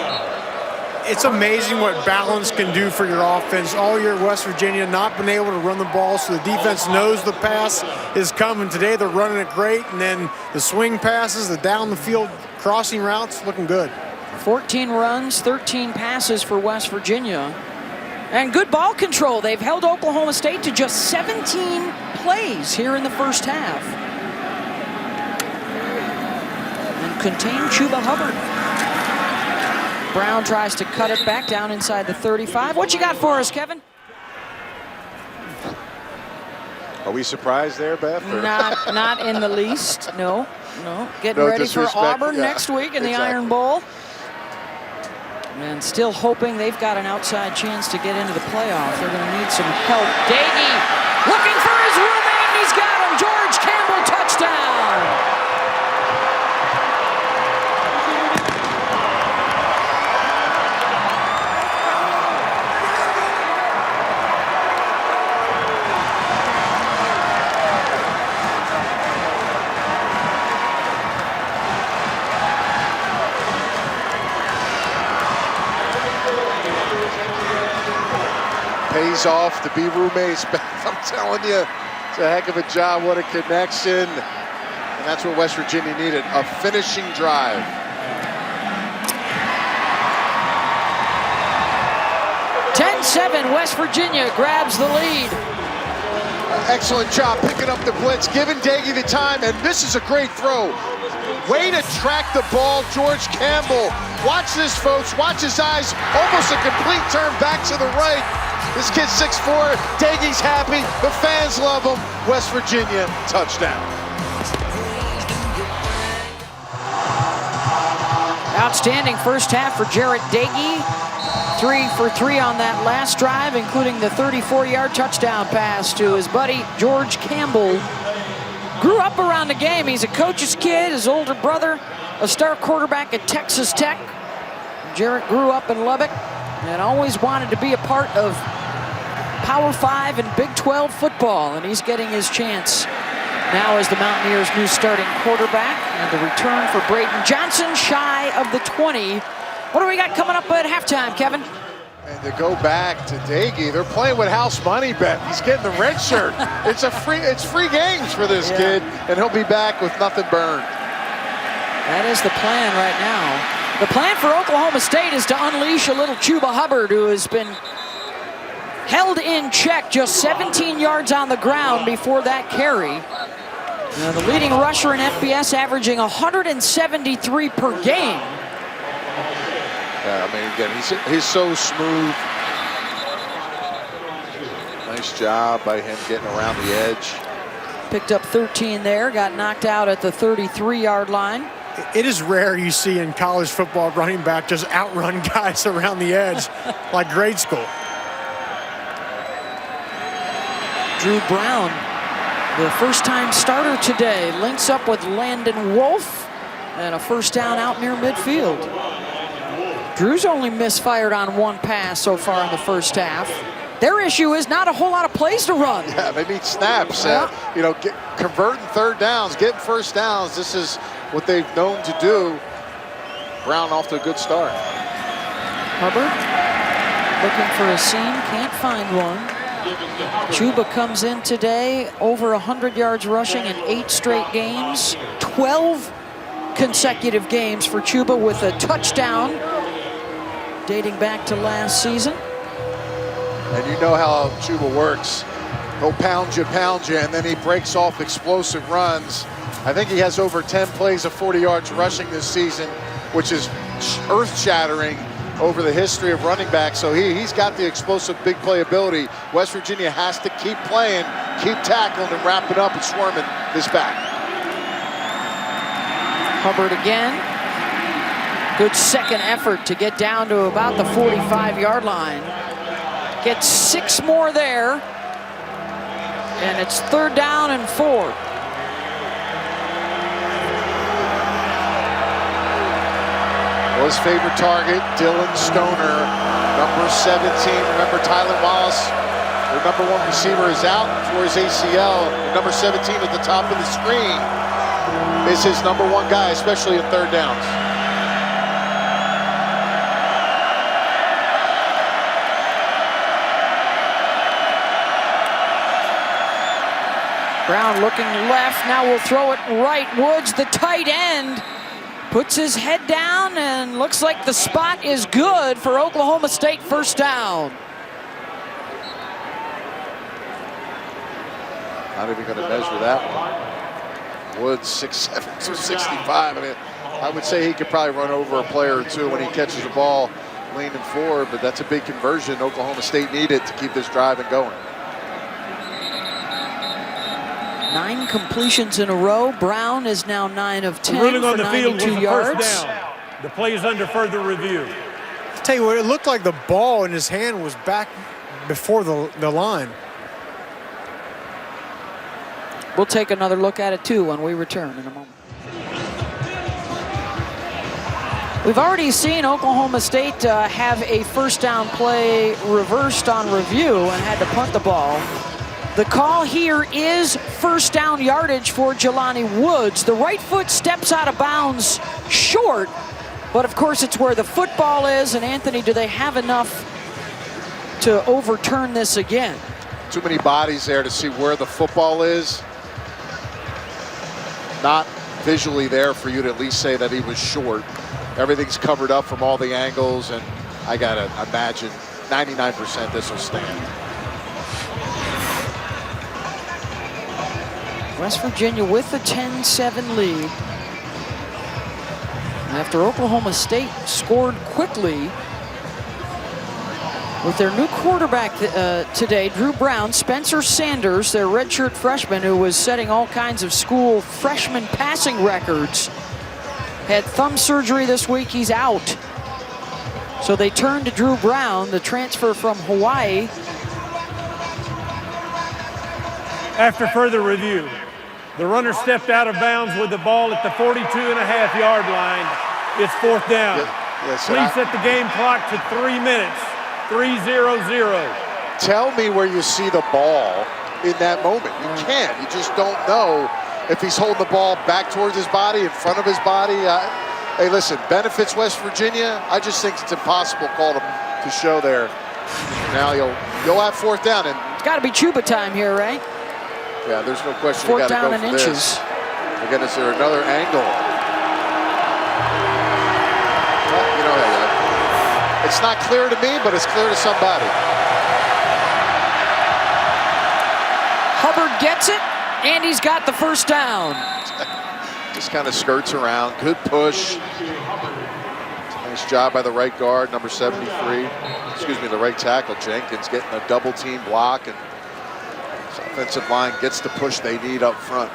It's amazing what balance can do for your offense. All year, West Virginia not been able to run the ball, so the defense knows the pass is coming. Today, they're running it great, and then the swing passes, the down the field crossing routes, looking good. 14 runs, 13 passes for West Virginia. And good ball control. They've held Oklahoma State to just 17 plays here in the first half. And contain Chuba Hubbard. Brown tries to cut it back down inside the 35. What you got for us, Kevin? Are we surprised there, Beth? Or? Not in the least. No. Getting No ready for disrespect. Auburn Yeah, next week in the exactly. Iron Bowl. And still hoping they've got an outside chance to get into the playoffs. They're going to need some help. Dagey looking for his roommate, and he's got him. George Campbell, touchdown. Pays off to be roommates. I'm telling you, it's a heck of a job. What a connection. And that's what West Virginia needed, a finishing drive. West Virginia grabs the lead. Excellent job picking up the blitz, giving Dagey the time, and this is a great throw. Way to track the ball, George Campbell. Watch this, folks. Watch his eyes. Almost a complete turn back to the right. This kid's 6'4". Dagey's happy. The fans love him. West Virginia, touchdown. Outstanding first half for Jarrett Dagey. 3 for 3 on that last drive, including the 34-yard touchdown pass to his buddy George Campbell. Grew up around the game. He's a coach's kid. His older brother, a star quarterback at Texas Tech. Jarrett grew up in Lubbock and always wanted to be a part of Power 5 and Big 12 football, and he's getting his chance now as the Mountaineers' new starting quarterback. And the return for Braden Johnson, shy of the 20. What do we got coming up at halftime, Kevin? And to go back to Dagey, they're playing with house money, Beth. He's getting the red shirt. It's free games for this kid, and he'll be back with nothing burned. That is the plan right now. The plan for Oklahoma State is to unleash a little Chuba Hubbard, who has been held in check, just 17 yards on the ground before that carry. Now, the leading rusher in FBS, averaging 173 per game. Yeah, I mean, again, he's so smooth. Nice job by him getting around the edge. Picked up 13 there, got knocked out at the 33-yard line. It is rare you see in college football running back just outrun guys around the edge like grade school. Drew Brown, the first-time starter today, links up with Landon Wolf, and a first down out near midfield. Drew's only misfired on one pass so far in the first half. Their issue is not a whole lot of plays to run. Yeah, they need snaps. Converting third downs, getting first downs. This is what they've known to do. Brown off to a good start. Hubbard looking for a seam, can't find one. Chuba comes in today, over 100 yards rushing in 8 straight games. 12 consecutive games for Chuba with a touchdown dating back to last season. And you know how Chuba works. He'll pound you, and then he breaks off explosive runs. I think he has over 10 plays of 40 yards rushing this season, which is earth-shattering over the history of running backs. So he's got the explosive big play ability. West Virginia has to keep playing, keep tackling, and wrapping up and swarming this back. Hubbard again. Good second effort to get down to about the 45-yard line. Gets 6 more there. And it's 3rd down and 4. Well, his favorite target, Dylan Stoner, number 17. Remember, Tylan Wallace, their number 1 receiver, is out for his ACL. Number 17 at the top of the screen. is his #1 guy, especially in third downs. Brown looking left, now will throw it right. Woods, the tight end, puts his head down and looks like the spot is good for Oklahoma State first down. Not even going to measure that one. Woods 6'7", 265. I mean, I would say he could probably run over a player or two when he catches the ball leaning forward, but that's a big conversion Oklahoma State needed to keep this driving going. 9 completions in a row. Brown is now 9 of 10 ruling for on the field 92 was a yards. first down. The play is under further review. I'll tell you what, it looked like the ball in his hand was back before the line. We'll take another look at it too when we return in a moment. We've already seen Oklahoma State have a first down play reversed on review and had to punt the ball. The call here is first down yardage for Jelani Woods. The right foot steps out of bounds short, but of course it's where the football is. And Anthony, do they have enough to overturn this again? Too many bodies there to see where the football is. Not visually there for you to at least say that he was short. Everything's covered up from all the angles, and I gotta imagine 99% this will stand. West Virginia with a 10-7 lead. After Oklahoma State scored quickly with their new quarterback today, Drew Brown, Spencer Sanders, their redshirt freshman who was setting all kinds of school freshman passing records, had thumb surgery this week. He's out. So they turned to Drew Brown, the transfer from Hawaii. After further review, the runner stepped out of bounds with the ball at the 42.5-yard line. It's fourth down. Yes, Please set the game clock to 3 minutes. 3-0-0. Tell me where you see the ball in that moment. You can't. You just don't know if he's holding the ball back towards his body, in front of his body. Hey, listen, benefits West Virginia. I just think it's impossible call to show there. Now you'll have fourth down. And It's got to be Chuba time here, right? yeah, there's no question. Fourth You got to down go and for inches. this. Again, is there another angle? Well, you know, it's not clear to me, but it's clear to somebody. Hubbard gets it, and he's got the first down. Just kind of skirts around. Good push. Nice job by the right guard, number 73. Excuse me, the right tackle, Jenkins, getting a double team block, and this offensive line gets the push they need up front.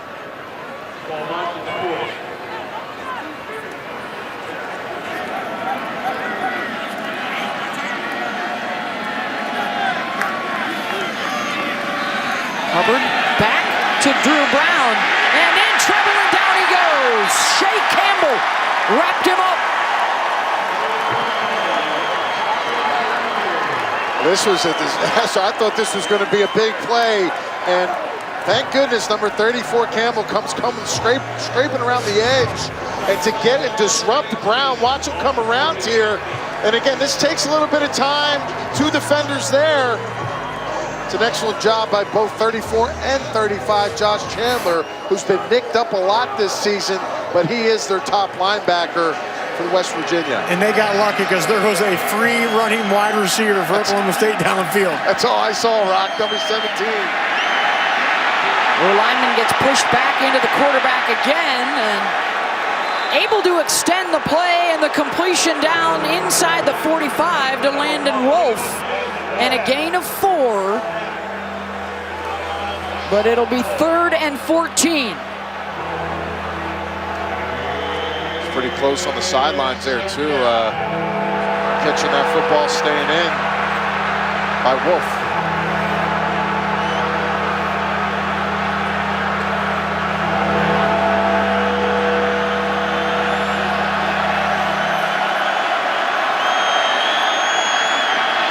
Hubbard back to Drew Brown, and in trouble, and down he goes. Shea Campbell wrapped him up. This was a disaster. I thought this was going to be a big play, and thank goodness number 34 Campbell coming scraping around the edge, and to get and disrupt Brown. Watch him come around here, and again, this takes a little bit of time. 2 defenders there. It's an excellent job by both 34 and 35. Josh Chandler, who's been nicked up a lot this season, but he is their top linebacker for West Virginia. And they got lucky because there was a free running wide receiver for Oklahoma State down the field. That's all I saw, Rock, number 17. The lineman gets pushed back into the quarterback again, and able to extend the play, and the completion down inside the 45 to Landon Wolf. And a gain of 4, but it'll be 3rd and 14. It's pretty close on the sidelines there, too. Catching that football, staying in by Wolf.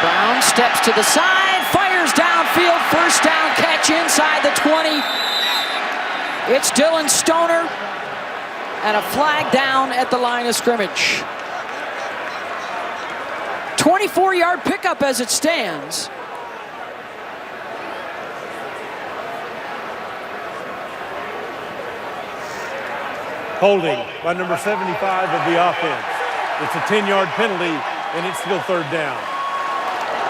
Brown steps to the side, fires downfield, first down catch inside the 20. It's Dylan Stoner. and a flag down at the line of scrimmage. 24-yard pickup as it stands. Holding by number 75 of the offense. It's a 10-yard penalty, and it's still third down.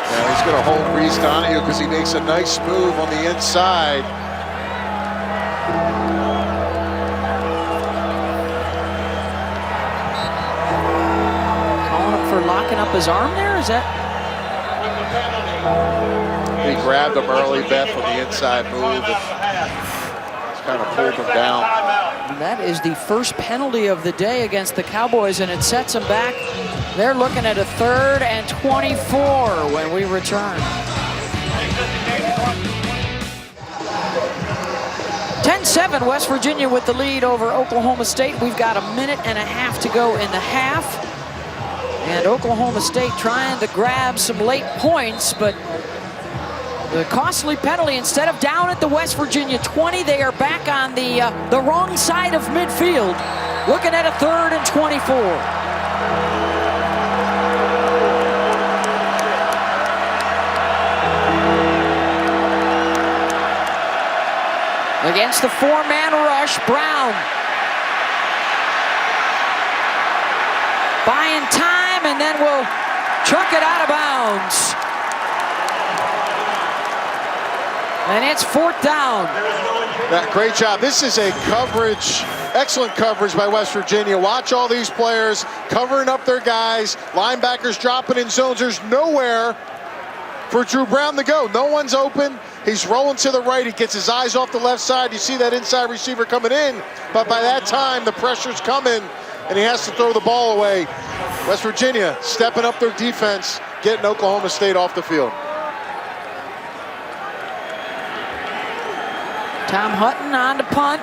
Yeah, he's going to hold Reese Donahue because he makes a nice move on the inside. Calling him for locking up his arm there, is that? He grabbed him early, Beth, on the inside move. Just kind of pulled him down. And that is the first penalty of the day against the Cowboys, and it sets them back. They're looking at a 3rd and 24 when we return. 10-7, West Virginia with the lead over Oklahoma State. We've got a minute and a half to go in the half. And Oklahoma State trying to grab some late points, but the costly penalty, instead of down at the West Virginia 20, they are back on the wrong side of midfield, looking at a 3rd and 24. Against the 4-man rush, Brown buying time, and then we'll chuck it out of bounds. And it's 4th down. Great job. This is a coverage, excellent coverage by West Virginia. Watch all these players covering up their guys. Linebackers dropping in zones. There's nowhere for Drew Brown to go. No one's open. He's rolling to the right. He gets his eyes off the left side. You see that inside receiver coming in, but by that time, the pressure's coming, and he has to throw the ball away. West Virginia stepping up their defense, getting Oklahoma State off the field. Tom Hutton on to punt.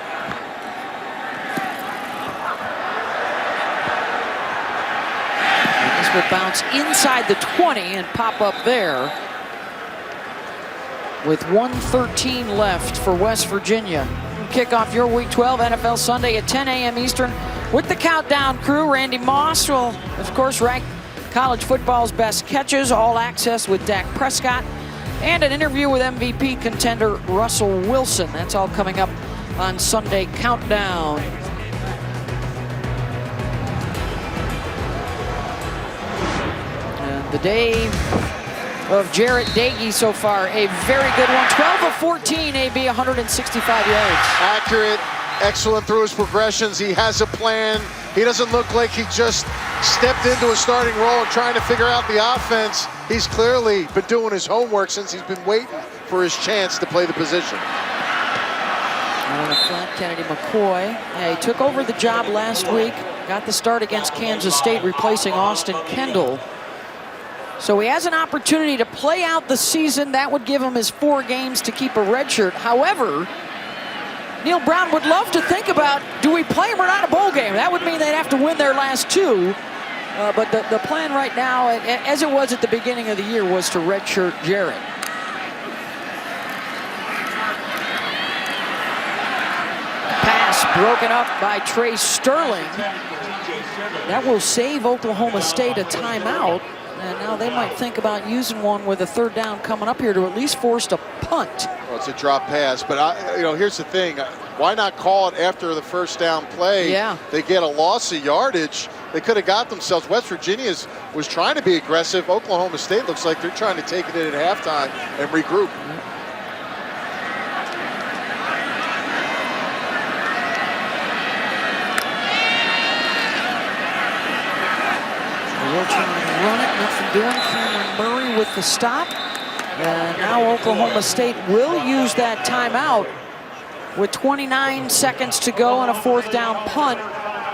And this will bounce inside the 20 and pop up there, with 1:13 left for West Virginia. Kick off your Week 12 NFL Sunday at 10 a.m. Eastern with the Countdown crew. Randy Moss will, of course, rank college football's best catches, all access with Dak Prescott, and an interview with MVP contender Russell Wilson. That's all coming up on Sunday Countdown. And the day of Jarrett Dagey so far, a very good one. 12 of 14, AB, 165 yards. Accurate, excellent through his progressions. He has a plan. He doesn't look like he just stepped into a starting role and trying to figure out the offense. He's clearly been doing his homework since he's been waiting for his chance to play the position. On the front, Kennedy McCoy. Yeah, he took over the job last week, got the start against Kansas State, replacing Austin Kendall. So he has an opportunity to play out the season. That would give him his 4 games to keep a red shirt. However, Neil Brown would love to think about, do we play him or not a bowl game? That would mean they'd have to win their last 2. But the plan right now, as it was at the beginning of the year, was to redshirt Jarrett. Pass broken up by Trey Sterling. That will save Oklahoma State a timeout. And now they might think about using one with a 3rd down coming up here to at least force a punt. Well, it's a drop pass, but here's the thing. Why not call it after the first down play? Yeah. They get a loss of yardage. They could have got themselves. West Virginia was trying to be aggressive. Oklahoma State looks like they're trying to take it in at halftime and regroup. They're trying to run it, nothing doing. Cameron Murray with the stop. And now Oklahoma State will use that timeout with 29 seconds to go and a 4th down punt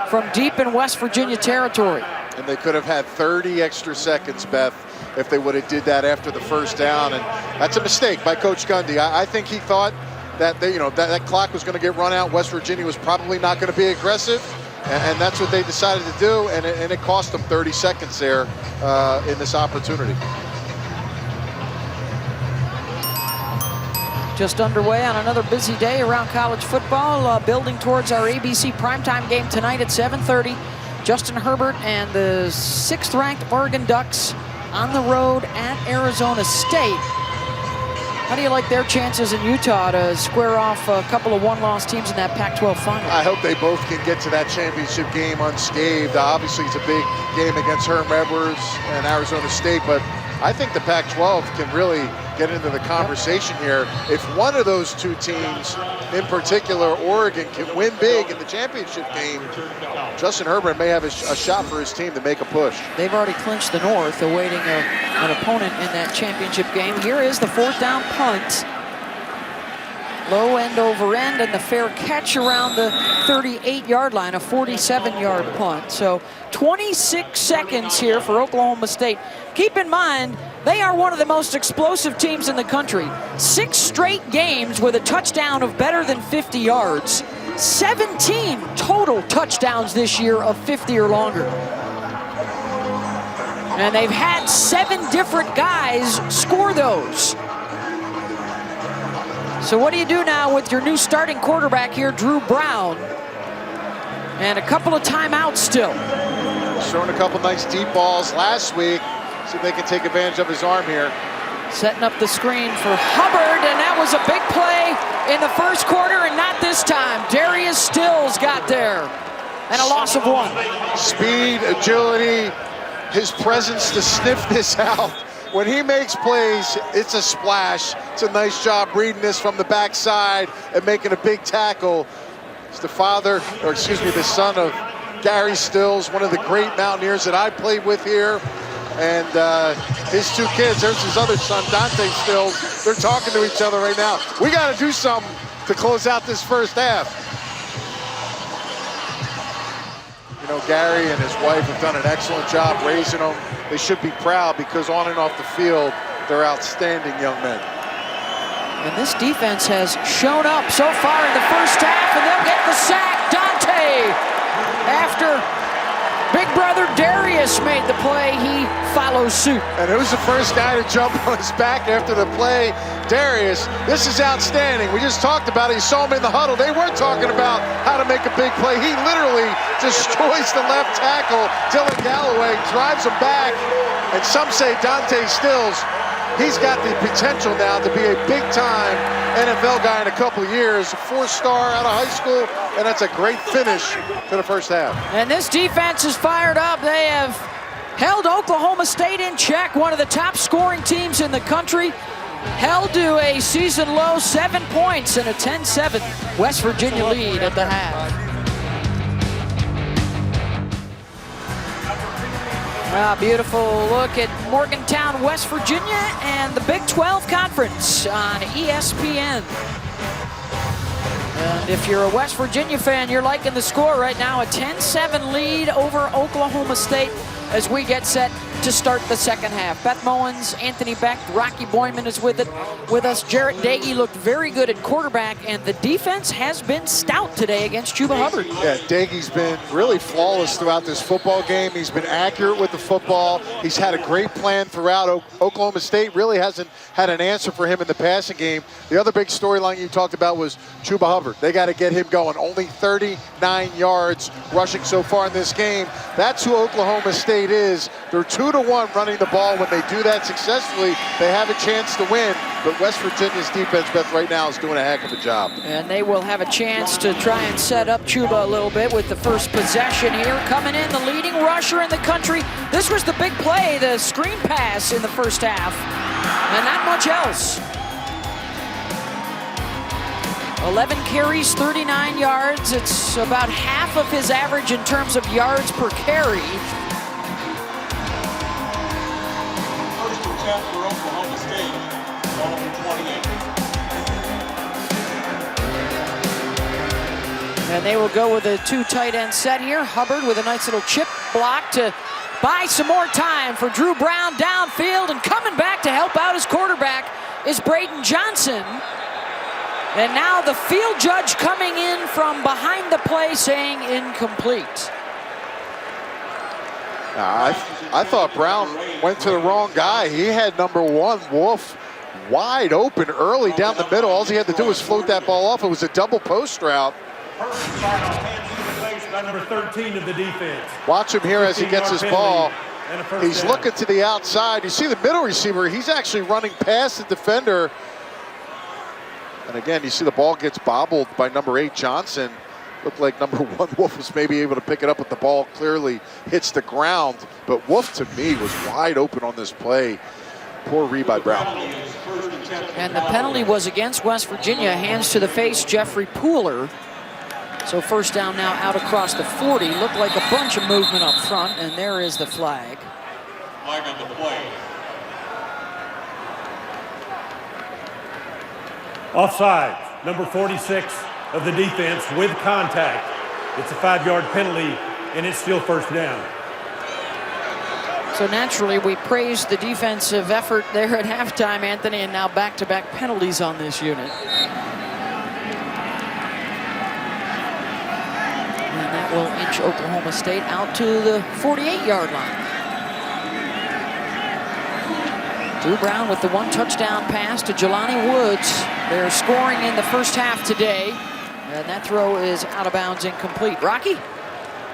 from deep in West Virginia territory. And they could have had 30 extra seconds, Beth, if they would have did that after the first down. And that's a mistake by Coach Gundy. I think he thought that that clock was going to get run out. West Virginia was probably not going to be aggressive. And that's what they decided to do, and it cost them 30 seconds there in this opportunity. Just underway on another busy day around college football, building towards our ABC primetime game tonight at 7:30. Justin Herbert and the 6th-ranked Oregon Ducks on the road at Arizona State. How do you like their chances in Utah to square off a couple of one-loss teams in that Pac-12 final? I hope they both can get to that championship game unscathed. Obviously, it's a big game against Herm Edwards and Arizona State, but I think the Pac-12 can really get into the conversation here. If one of those two teams, in particular Oregon, can win big in the championship game, Justin Herbert may have a shot for his team to make a push. They've already clinched the North, awaiting an opponent in that championship game. Here is the 4th down punt. Low end over end, and the fair catch around the 38-yard line, a 47-yard punt. So 26 seconds here for Oklahoma State. Keep in mind, they are one of the most explosive teams in the country. 6 straight games with a touchdown of better than 50 yards. 17 total touchdowns this year of 50 or longer. And they've had 7 different guys score those. So what do you do now with your new starting quarterback here, Drew Brown? And a couple of timeouts still. Throwing a couple nice deep balls last week. See if they can take advantage of his arm here. Setting up the screen for Hubbard, and that was a big play in the first quarter, and not this time. Darius Stills got there, and a loss of 1. Speed, agility, his presence to sniff this out. When he makes plays, it's a splash. It's a nice job reading this from the backside and making a big tackle. It's the son of Gary Stills, one of the great Mountaineers that I played with here. And his 2 kids, there's his other son, Dante Stills. They're talking to each other right now. We got to do something to close out this first half. You know, Gary and his wife have done an excellent job raising them. They should be proud because on and off the field, they're outstanding young men. And this defense has shown up so far in the first half, and they'll get the sack. Dante, after big brother Darius made the play, he follows suit. And who's the first guy to jump on his back after the play? Darius. This is outstanding. We just talked about it. You saw him in the huddle. They weren't talking about how to make a big play. He literally destroys the left tackle. Dylan Galloway drives him back. And some say Dante Stills, he's got the potential now to be a big-time NFL guy in a couple of years. 4-star out of high school, and that's a great finish to the first half. And this defense is fired up. They have held Oklahoma State in check, one of the top scoring teams in the country. Held to a season-low 7 points and a 10-7 West Virginia lead at the half. Beautiful look at Morgantown, West Virginia, and the Big 12 Conference on ESPN. And if you're a West Virginia fan, you're liking the score right now, a 10-7 lead over Oklahoma State as we get set to start the second half. Beth Mowens, Anthony Beck, Rocky Boyman is with us. Jarrett Dagey looked very good at quarterback, and the defense has been stout today against Chuba Hubbard. Yeah, Dagey's been really flawless throughout this football game. He's been accurate with the football. He's had a great plan throughout. Oklahoma State really hasn't had an answer for him in the passing game. The other big storyline you talked about was Chuba Hubbard. They got to get him going. Only 39 yards rushing so far in this game. That's who Oklahoma State is. They're 2-1 running the ball. When they do that successfully, they have a chance to win. But West Virginia's defense, Beth, right now is doing a heck of a job. And they will have a chance to try and set up Chuba a little bit with the first possession here. Coming in, the leading rusher in the country. This was the big play, the screen pass in the first half. And not much else. 11 carries, 39 yards. It's about half of his average in terms of yards per carry. First attempt for Oklahoma State, ball number 28. And they will go with a 2 tight end set here. Hubbard with a nice little chip block to buy some more time for Drew Brown downfield, and coming back to help out his quarterback is Braden Johnson. And now the field judge coming in from behind the play saying incomplete. I thought Brown went to the wrong guy. He had number 1, Wolf, wide open early down the middle. All he had to do was float that ball off. It was a double post route. Number 13 of the defense. Watch him here as he gets his ball. He's down. looking to the outside. You see the middle receiver, he's actually running past the defender. And again, you see the ball gets bobbled by number 8, Johnson. Looked like number 1, Wolf, was maybe able to pick it up, but the ball clearly hits the ground. But Wolf, to me, was wide open on this play. Poor read by Brown. And the penalty was against West Virginia. Hands to the face, Jeffrey Pooler. So first down now out across the 40. Looked like a bunch of movement up front, and there is the flag. Flag on the play. Offside, number 46 of the defense with contact. It's a 5-yard penalty, and it's still first down. So naturally, we praised the defensive effort there at halftime, Anthony, and now back-to-back penalties on this unit. And that will inch Oklahoma State out to the 48-yard line. Drew Brown with the 1 touchdown pass to Jelani Woods. They're scoring in the first half today, and that throw is out of bounds, incomplete. Rocky?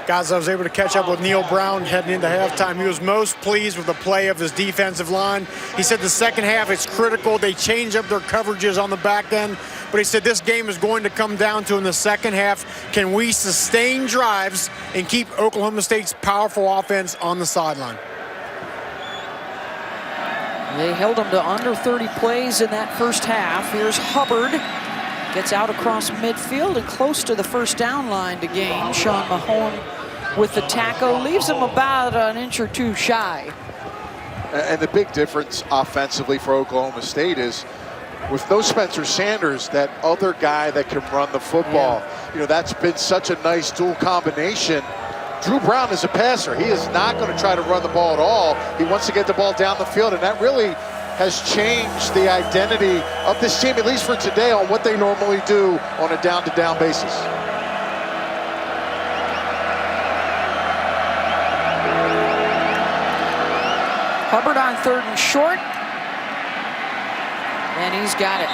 Guys, I was able to catch up with Neil Brown heading into halftime. He was most pleased with the play of his defensive line. He said the second half is critical. They change up their coverages on the back end. But he said this game is going to come down to in the second half, can we sustain drives and keep Oklahoma State's powerful offense on the sideline? They held him to under 30 plays in that first half. Here's Hubbard. Gets out across midfield and close to the first down line to gain. Sean Mahone with the tackle. Leaves him about an inch or two shy. And the big difference offensively for Oklahoma State is with no Spencer Sanders, that other guy that can run the football. Yeah. You know, that's been such a nice dual combination. Drew Brown is a passer. He is not going to try to run the ball at all. He wants to get the ball down the field, and that really has changed the identity of this team, at least for today, on what they normally do on a down-to-down basis. Hubbard on 3rd and short. And he's got it.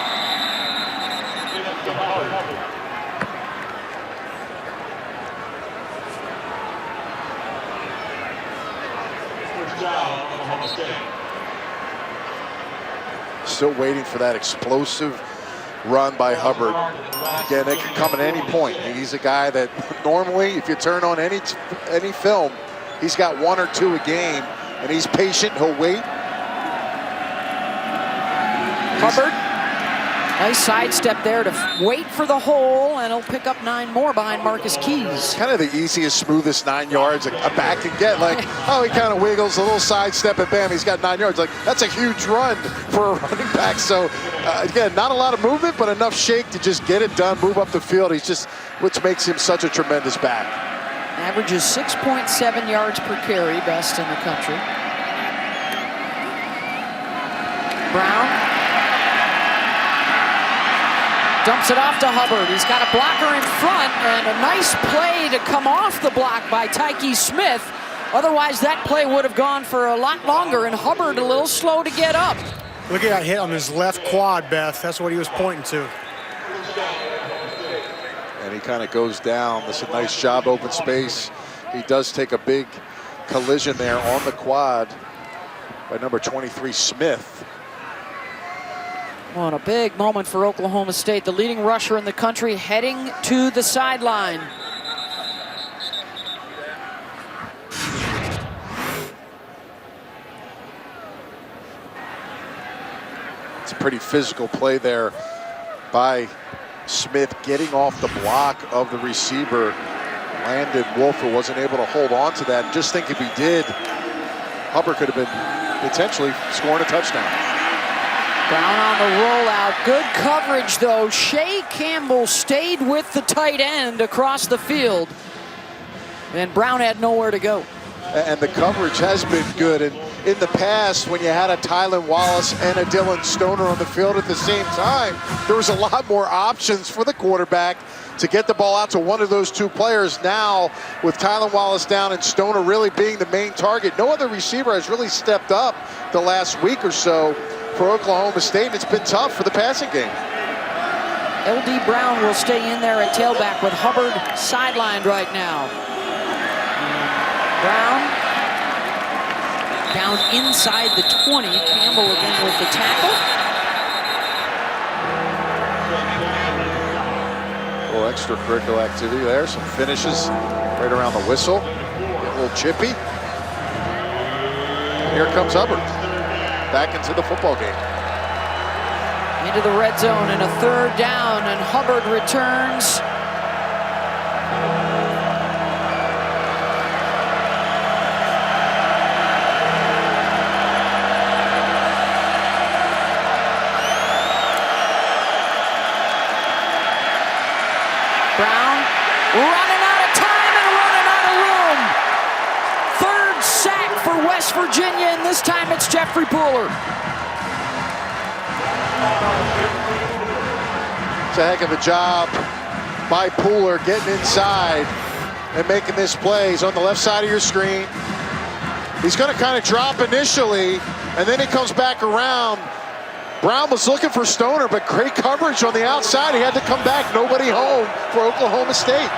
Still waiting for that explosive run by Hubbard. Again, it can come at any point. He's a guy that normally, if you turn on any film, he's got 1 or 2 a game, and he's patient. He'll wait. Hubbard, nice sidestep there to wait for the hole, and he'll pick up 9 more behind Marcus Keys. Kind of the easiest, smoothest 9 yards a back can get. Like, oh, he kind of wiggles, a little sidestep, and bam, he's got 9 yards. Like, that's a huge run for a running back. So, again, not a lot of movement, but enough shake to just get it done, move up the field. He's just, which makes him such a tremendous back. Averages 6.7 yards per carry, best in the country. Brown. Dumps it off to Hubbard. He's got a blocker in front, and a nice play to come off the block by Tyke Smith. Otherwise, that play would have gone for a lot longer, and Hubbard a little slow to get up. Look at that hit on his left quad, Beth. That's what he was pointing to. And he kind of goes down. That's a nice job, open space. He does take a big collision there on the quad by number 23, Smith. What a big moment for Oklahoma State. The leading rusher in the country heading to the sideline. It's a pretty physical play there by Smith, getting off the block of the receiver. Landon Wolfer wasn't able to hold on to that. Just think if he did, Hubbard could have been potentially scoring a touchdown. Brown on the rollout. Good coverage, though. Shea Campbell stayed with the tight end across the field. And Brown had nowhere to go. And the coverage has been good. And in the past, when you had a Tylan Wallace and a Dylan Stoner on the field at the same time, there was a lot more options for the quarterback to get the ball out to one of those 2 players. Now, with Tylan Wallace down and Stoner really being the main target, no other receiver has really stepped up the last week or so. for Oklahoma State, and it's been tough for the passing game. L.D. Brown will stay in there at tailback with Hubbard sidelined right now. Brown down inside the 20. Campbell again with the tackle. A little extracurricular activity there. Some finishes right around the whistle. Get a little chippy. Here comes Hubbard back into the football game. Into the red zone and a third down, and Hubbard returns. Brown running out of time and running out of room. Third sack for West Virginia, and this time it's Jeffrey Pooler. It's a heck of a job by Pooler getting inside and making this play. He's on the left side of your screen. He's going to kind of drop initially, and then he comes back around. Brown was looking for Stoner, but great coverage on the outside. He had to come back. Nobody home for Oklahoma State.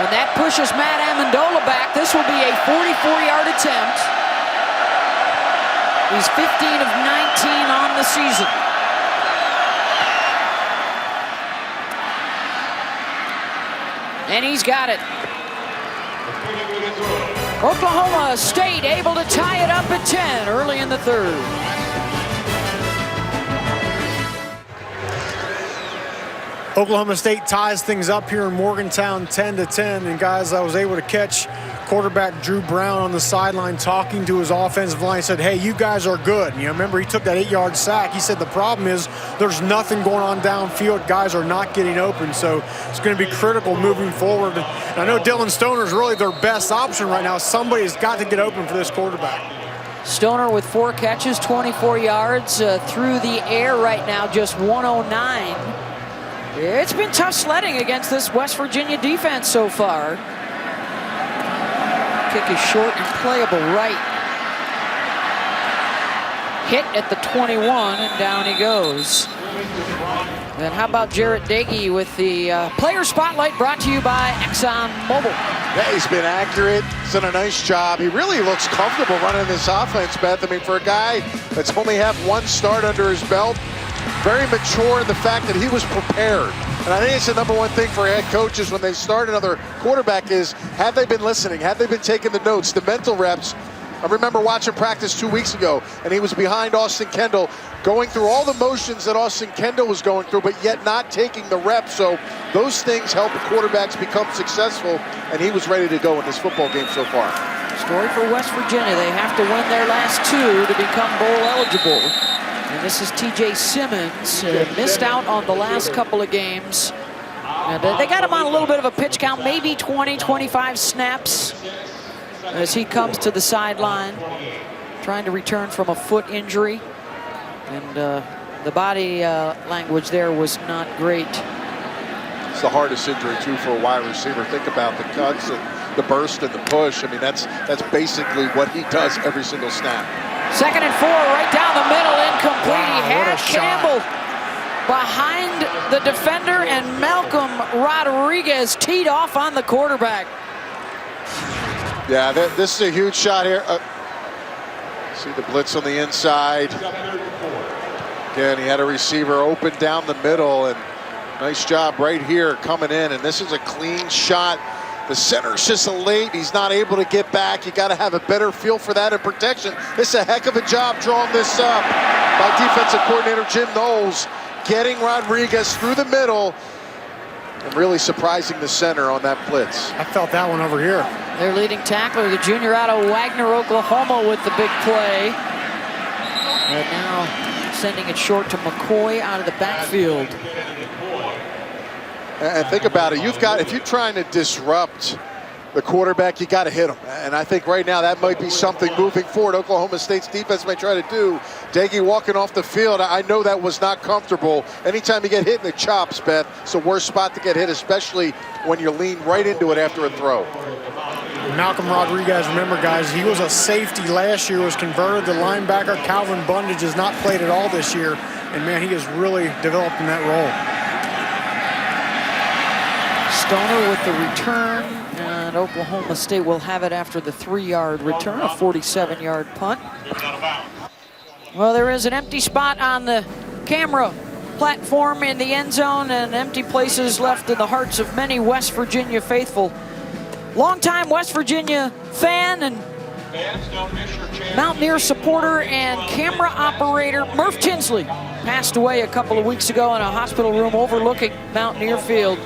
And that pushes Matt Amendola back. This will be a 44-yard attempt. He's 15 of 19 on the season. And he's got it. Oklahoma State able to tie it up at 10 early in the third. Oklahoma State ties things up here in Morgantown 10-10. And guys, I was able to catch quarterback Drew Brown on the sideline talking to his offensive line. He said, hey, you guys are good. You know, remember he took that 8-yard sack. He said the problem is there's nothing going on downfield. Guys are not getting open. So it's going to be critical moving forward. And I know Dylan Stoner is really their best option right now. Somebody's got to get open for this quarterback. Stoner with 4 catches, 24 yards through the air right now, just 109. It's been tough sledding against this West Virginia defense so far. Kick is short and playable right. Hit at the 21, and down he goes. And how about Jarrett Dagey with the player spotlight brought to you by ExxonMobil. Yeah, he's been accurate. He's done a nice job. He really looks comfortable running this offense, Beth. I mean, for a guy that's only had 1 start under his belt, very mature in the fact that he was prepared. And I think it's the #1 thing for head coaches when they start another quarterback is, have they been listening? Have they been taking the notes, the mental reps? I remember watching practice 2 weeks ago, and he was behind Austin Kendall, going through all the motions that Austin Kendall was going through, but yet not taking the reps. So those things help the quarterbacks become successful, and he was ready to go in this football game so far. Story for West Virginia. They have to win their last 2 to become bowl eligible. And this is T.J. Simmons, missed out on the last couple of games. And they got him on a little bit of a pitch count, maybe 20, 25 snaps as he comes to the sideline, trying to return from a foot injury. And the body language there was not great. It's the hardest injury, too, for a wide receiver. Think about the cuts and the burst and the push. I mean, that's basically what he does every single snap. 2nd and 4, right down the middle, incomplete. He had Campbell behind the defender, and Malcolm Rodriguez teed off on the quarterback. Yeah, this is a huge shot here. See the blitz on the inside. Again, he had a receiver open down the middle, and nice job right here coming in. And this is a clean shot. The center's just late. He's not able to get back. You got to have a better feel for that in protection. This is a heck of a job drawing this up by defensive coordinator Jim Knowles, getting Rodriguez through the middle and really surprising the center on that blitz. I felt that one over here. Their leading tackler, the junior out of Wagner, Oklahoma, with the big play. And now sending it short to McCoy out of the backfield. And think about it, if you're trying to disrupt the quarterback, you got to hit him. And I think right now that might be something moving forward Oklahoma State's defense may try to do. Dagey walking off the field, I know that was not comfortable. Anytime you get hit in the chops, Beth, it's the worst spot to get hit, especially when you lean right into it after a throw. Malcolm Rodriguez, remember guys, he was a safety last year, was converted to linebacker. Calvin Bundage has not played at all this year, and man, he has really developed in that role. Stoner with the return, and Oklahoma State will have it after the 3-yard return, a 47-yard punt. Well, there is an empty spot on the camera platform in the end zone, and empty places left in the hearts of many West Virginia faithful. Longtime West Virginia fan and Mountaineer supporter and camera operator Murph Tinsley passed away a couple of weeks ago in a hospital room overlooking Mountaineer Field.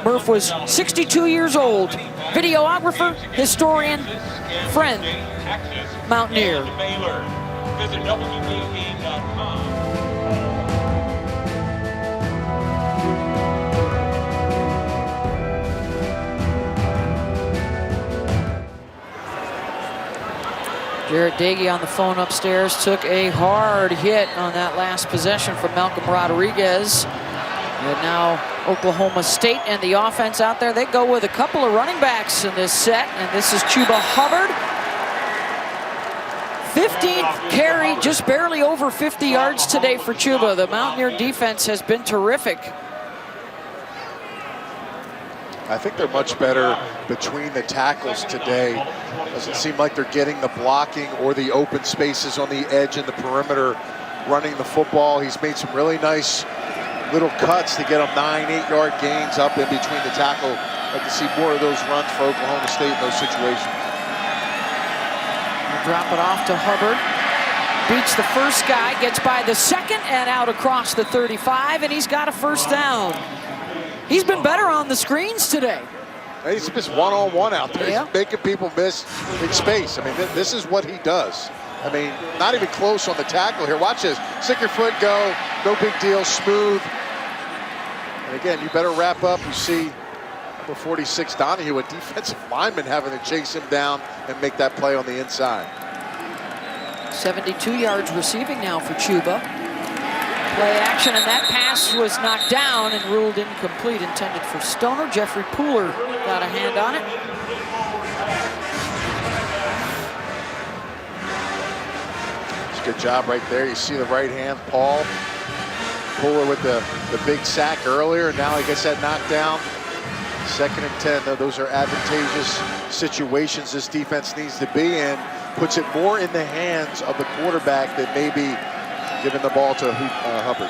Murph was 62 years old, videographer, historian, friend, Mountaineer. Visit WBA.com. Jarrett Dagey on the phone upstairs took a hard hit on that last possession from Malcolm Rodriguez. And now Oklahoma State and the offense out there, they go with a couple of running backs in this set, and this is Chuba Hubbard. 15th carry, just barely over 50 yards today for Chuba. The Mountaineer defense has been terrific. I think they're much better between the tackles today. Doesn't seem like they're getting the blocking or the open spaces on the edge and the perimeter running the football. He's made some really nice little cuts to get them 9-8-yard gains up in between the tackle. I'd like to see more of those runs for Oklahoma State in those situations. We'll drop it off to Hubbard. Beats the first guy, gets by the second and out across the 35, and he's got a first down. He's been better on the screens today. He's just one-on-one out there. Yeah. He's making people miss in space. I mean, this is what he does. I mean, not even close on the tackle here. Watch this. Stick your foot, go. No big deal, smooth. And again, you better wrap up. You see number 46, Donahue, a defensive lineman having to chase him down and make that play on the inside. 72 yards receiving now for Chuba. Play action, and that pass was knocked down and ruled incomplete, intended for Stoner. Jeffrey Pooler got a hand on it. It's a good job right there. You see the right hand, Paul. Pooler with the big sack earlier, and now he gets that knocked down. 2nd and 10, those are advantageous situations this defense needs to be in. Puts it more in the hands of the quarterback than maybe giving the ball to Hubbard.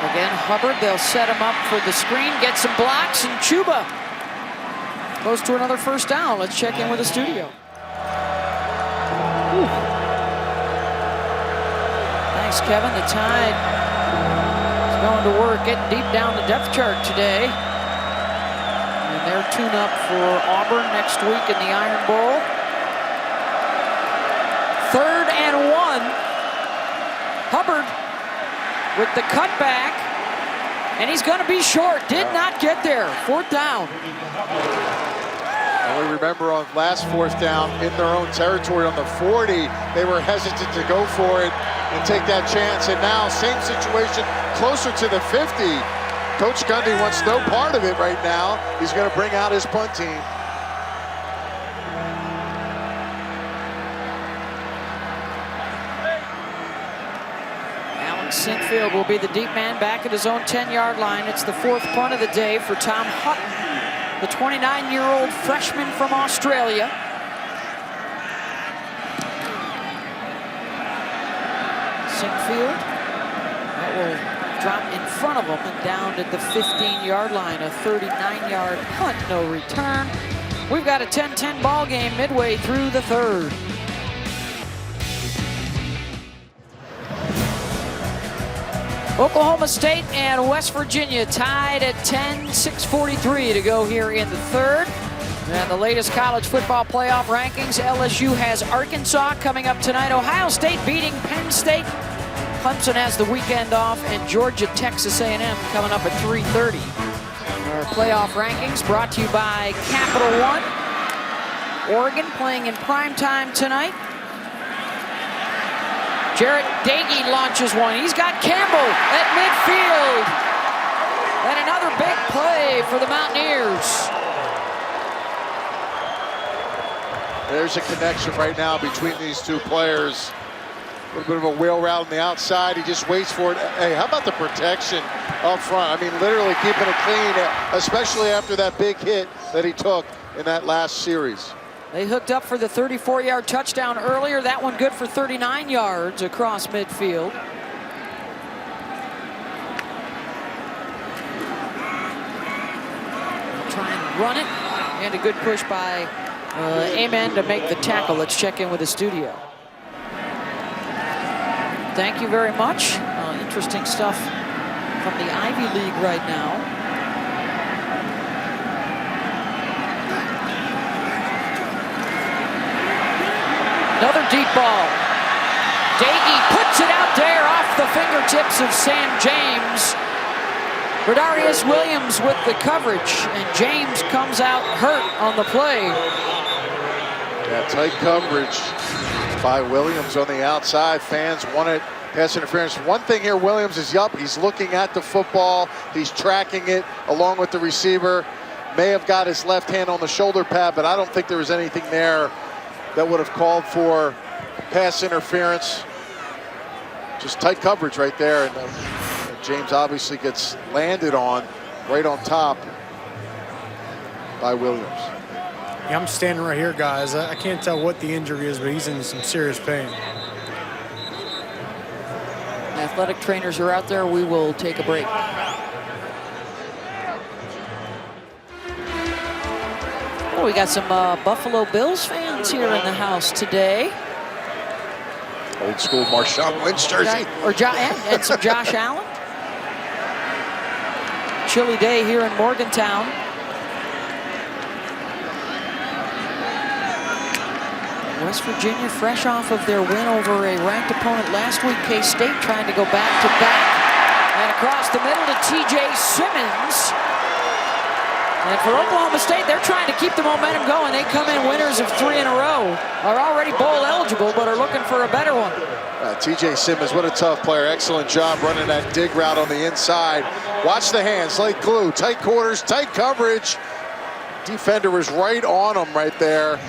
Again, Hubbard, they'll set him up for the screen, get some blocks, and Chuba goes to another first down. Let's check in with the studio. Whew. Thanks, Kevin. The Tide is going to work, getting deep down the depth chart today. And their tune-up for Auburn next week in the Iron Bowl. 3rd and 1. Hubbard with the cutback, and he's going to be short. Did not get there. 4th down. And we remember on last 4th down in their own territory on the 40, they were hesitant to go for it and take that chance. And now, same situation, closer to the 50. Coach Gundy wants no part of it right now. He's going to bring out his punt team. Sinfield will be the deep man back at his own 10-yard line. It's the 4th punt of the day for Tom Hutton, the 29-year-old freshman from Australia. Sinfield, that will drop in front of him and down at the 15-yard line. A 39-yard punt, no return. We've got a 10-10 ball game midway through the 3rd. Oklahoma State and West Virginia tied at 10, 6:43 to go here in the 3rd. And the latest college football playoff rankings, LSU has Arkansas coming up tonight. Ohio State beating Penn State. Clemson has the weekend off, and Georgia, Texas A&M coming up at 3:30. Our playoff rankings brought to you by Capital One. Oregon playing in prime time tonight. Jarrett Dagey launches one. He's got Campbell at midfield. And another big play for the Mountaineers. There's a connection right now between these two players. A little bit of a wheel route on the outside. He just waits for it. Hey, how about the protection up front? I mean, literally keeping it clean, especially after that big hit that he took in that last series. They hooked up for the 34-yard touchdown earlier. That one good for 39 yards across midfield. Try and run it. And a good push by Amen to make the tackle. Let's check in with the studio. Thank you very much. Interesting stuff from the Ivy League right now. Another deep ball. Dagey puts it out there off the fingertips of Sam James. Rodarius Williams with the coverage, and James comes out hurt on the play. Yeah, tight coverage by Williams on the outside. Fans wanted pass interference. One thing here, Williams is he's looking at the football. He's tracking it along with the receiver. May have got his left hand on the shoulder pad, but I don't think there was anything there that would have called for pass interference. Just tight coverage right there. And James obviously gets landed on right on top by Williams. Yeah, I'm standing right here, guys. I can't tell what the injury is, but he's in some serious pain. Athletic trainers are out there. We will take a break. Oh, we got some Buffalo Bills fans here in the house today. Old school Marshawn Lynch jersey. And some Josh Allen. Chilly day here in Morgantown. West Virginia fresh off of their win over a ranked opponent last week. K-State trying to go back-to-back. And across the middle to T.J. Simmons. And for Oklahoma State, they're trying to keep the momentum going. They come in winners of 3 in a row. Are already bowl eligible, but are looking for a better one. T.J. Simmons, what a tough player. Excellent job running that dig route on the inside. Watch the hands, like glue. Tight quarters, tight coverage. Defender was right on him right there.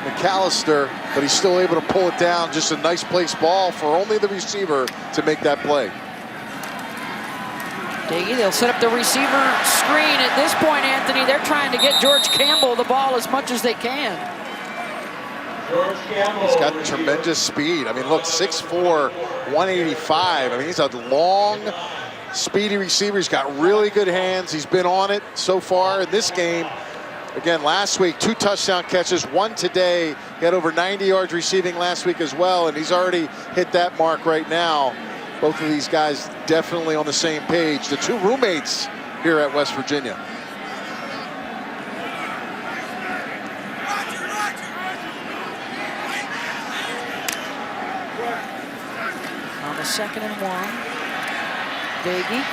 McAllister, but he's still able to pull it down. Just a nice placed ball for only the receiver to make that play. Dagey, they'll set up the receiver screen. At this point, Anthony, they're trying to get George Campbell the ball as much as they can. He's got tremendous speed. I mean, look, 6'4", 185. I mean, he's a long, speedy receiver. He's got really good hands. He's been on it so far in this game. Again, last week, 2 touchdown catches, 1 today. He had over 90 yards receiving last week as well, and he's already hit that mark right now. Both of these guys definitely on the same page. The 2 roommates here at West Virginia. On the 2nd and 1, Dagey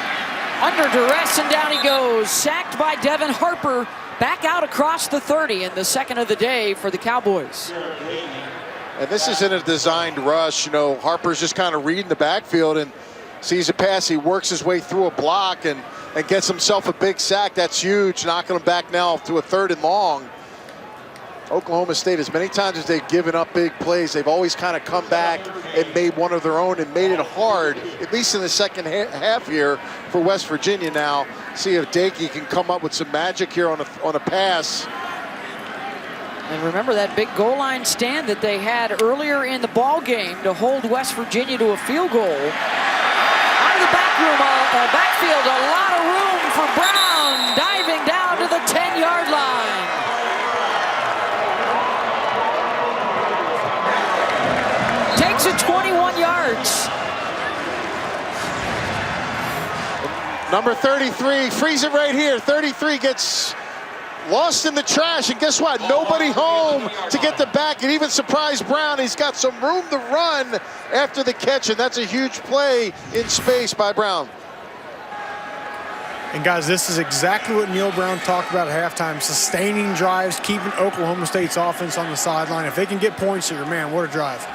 under duress, and down he goes. Sacked by Devin Harper. Back out across the 30 in the 2nd of the day for the Cowboys. And this isn't a designed rush. You know, Harper's just kind of reading the backfield and sees a pass. He works his way through a block and gets himself a big sack. That's huge, knocking him back now to a 3rd and long. Oklahoma State, as many times as they've given up big plays, they've always kind of come back and made one of their own and made it hard, at least in the second half here for West Virginia now. See if Dagey can come up with some magic here on a pass. And remember that big goal line stand that they had earlier in the ball game to hold West Virginia to a field goal. Out of the backfield, a lot of room for Brown, diving down to the 10-yard line. Takes it 21 yards. Number 33, freeze it right here. 33 gets lost in the trash, and guess what? Nobody home to get the back, and even surprised Brown. He's got some room to run after the catch, and that's a huge play in space by Brown. And guys, this is exactly what Neil Brown talked about at halftime, sustaining drives, keeping Oklahoma State's offense on the sideline. If they can get points here, man, what a drive.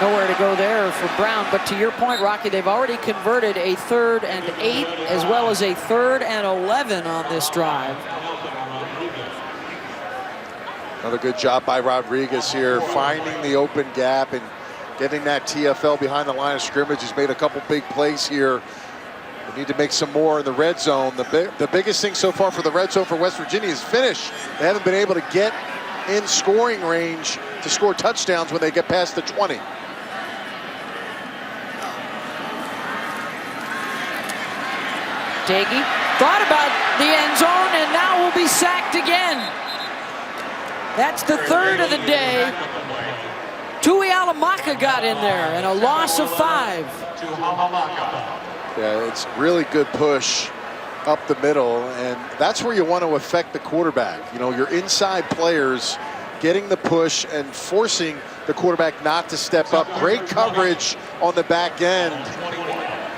Nowhere to go there for Brown, but to your point, Rocky, they've already converted a 3rd and 8 as well as a 3rd and 11 on this drive. Another good job by Rodriguez here, finding the open gap and getting that TFL behind the line of scrimmage. He's made a couple big plays here. They need to make some more in the red zone. The biggest thing so far for the red zone for West Virginia is finish. They haven't been able to get in scoring range to score touchdowns when they get past the 20. Daggy thought about the end zone and now will be sacked again. That's the 3rd of the day. Tui Alamaka got in there and a loss of 5. Yeah, it's really good push up the middle, and that's where you want to affect the quarterback. You know, your inside players getting the push and forcing the quarterback not to step up. Great coverage on the back end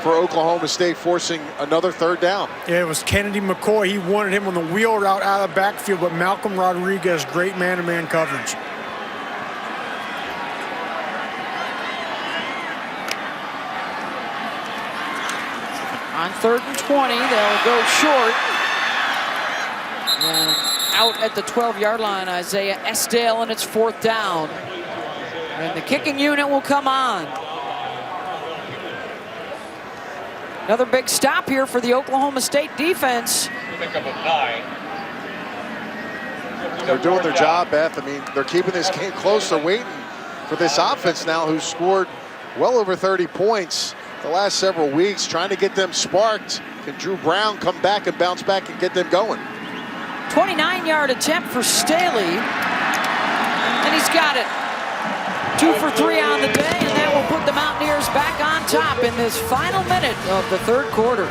for Oklahoma State, forcing another 3rd down. Yeah, it was Kennedy McCoy. He wanted him on the wheel route out of the backfield, but Malcolm Rodriguez, great man-to-man coverage. On 3rd and 20, they'll go short. And out at the 12-yard line, Isaiah Esdale, and it's 4th down. And the kicking unit will come on. Another big stop here for the Oklahoma State defense. Pickup of 9. They're doing their job, Beth. I mean, they're keeping this game close. They're waiting for this offense now, who's scored well over 30 points the last several weeks, trying to get them sparked. Can Drew Brown come back and bounce back and get them going? 29-yard attempt for Staley. And he's got it. 2 for 3 on the day, and that will put the Mountaineers back on top in this final minute of the 3rd quarter.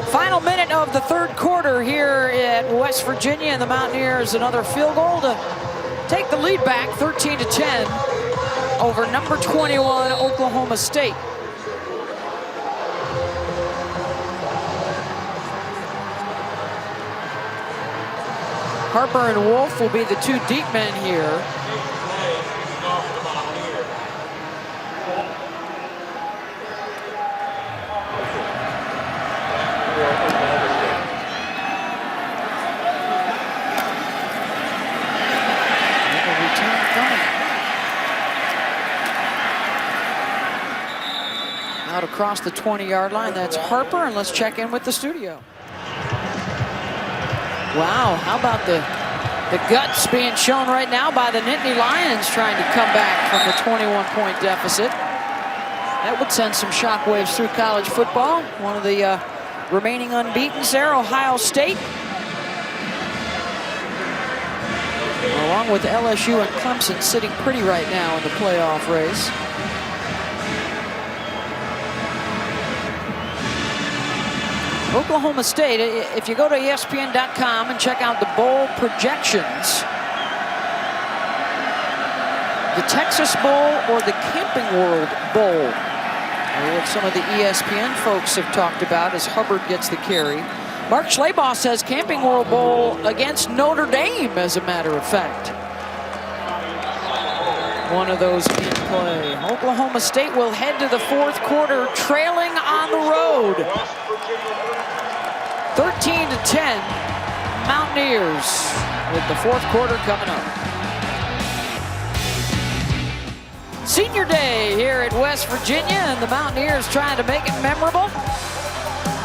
Final minute of the 3rd quarter here at West Virginia, and the Mountaineers another field goal to take the lead back 13-10 over number 21 Oklahoma State. Harper and Wolf will be the 2 deep men here. Out across the 20-yard line, that's Harper, and let's check in with the studio. Wow, how about the guts being shown right now by the Nittany Lions trying to come back from the 21-point deficit. That would send some shockwaves through college football. One of the remaining unbeatens there, Ohio State. Along with LSU and Clemson sitting pretty right now in the playoff race. Oklahoma State, if you go to ESPN.com and check out the bowl projections, the Texas Bowl or the Camping World Bowl, what some of the ESPN folks have talked about as Hubbard gets the carry. Mark Schleybaugh says Camping World Bowl against Notre Dame, as a matter of fact. One of those in play. Oklahoma State will head to the 4th quarter trailing on the road. 13-10, Mountaineers with the 4th quarter coming up. Senior Day here at West Virginia, and the Mountaineers trying to make it memorable.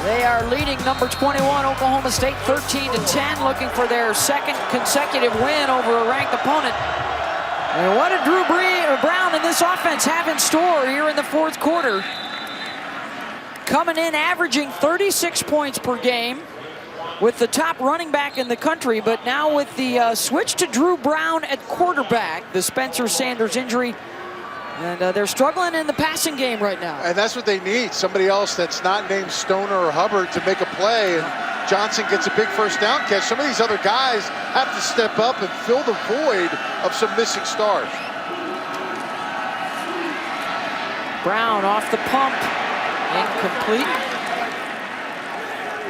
They are leading number 21 Oklahoma State 13-10, looking for their 2nd consecutive win over a ranked opponent. And what did Drew Brown and this offense have in store here in the 4th quarter? Coming in averaging 36 points per game with the top running back in the country, but now with the switch to Drew Brown at quarterback, the Spencer Sanders injury, and they're struggling in the passing game right now. And that's what they need, somebody else that's not named Stoner or Hubbard to make a play. And Johnson gets a big 1st down catch. Some of these other guys have to step up and fill the void of some missing stars. Brown off the pump. Incomplete.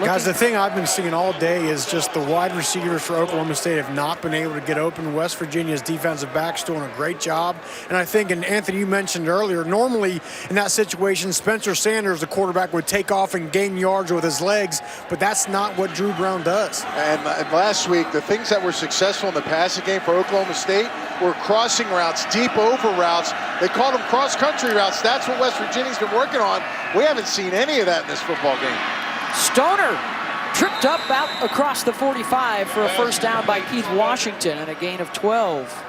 Guys, the thing I've been seeing all day is just the wide receivers for Oklahoma State have not been able to get open. West Virginia's defensive backs doing a great job. And I think, and Anthony, you mentioned earlier, normally in that situation, Spencer Sanders, the quarterback, would take off and gain yards with his legs, but that's not what Drew Brown does. And last week, the things that were successful in the passing game for Oklahoma State were crossing routes, deep over routes. They called them cross-country routes. That's what West Virginia's been working on. We haven't seen any of that in this football game. Stoner tripped up out across the 45 for a first down by Keith Washington and a gain of 12.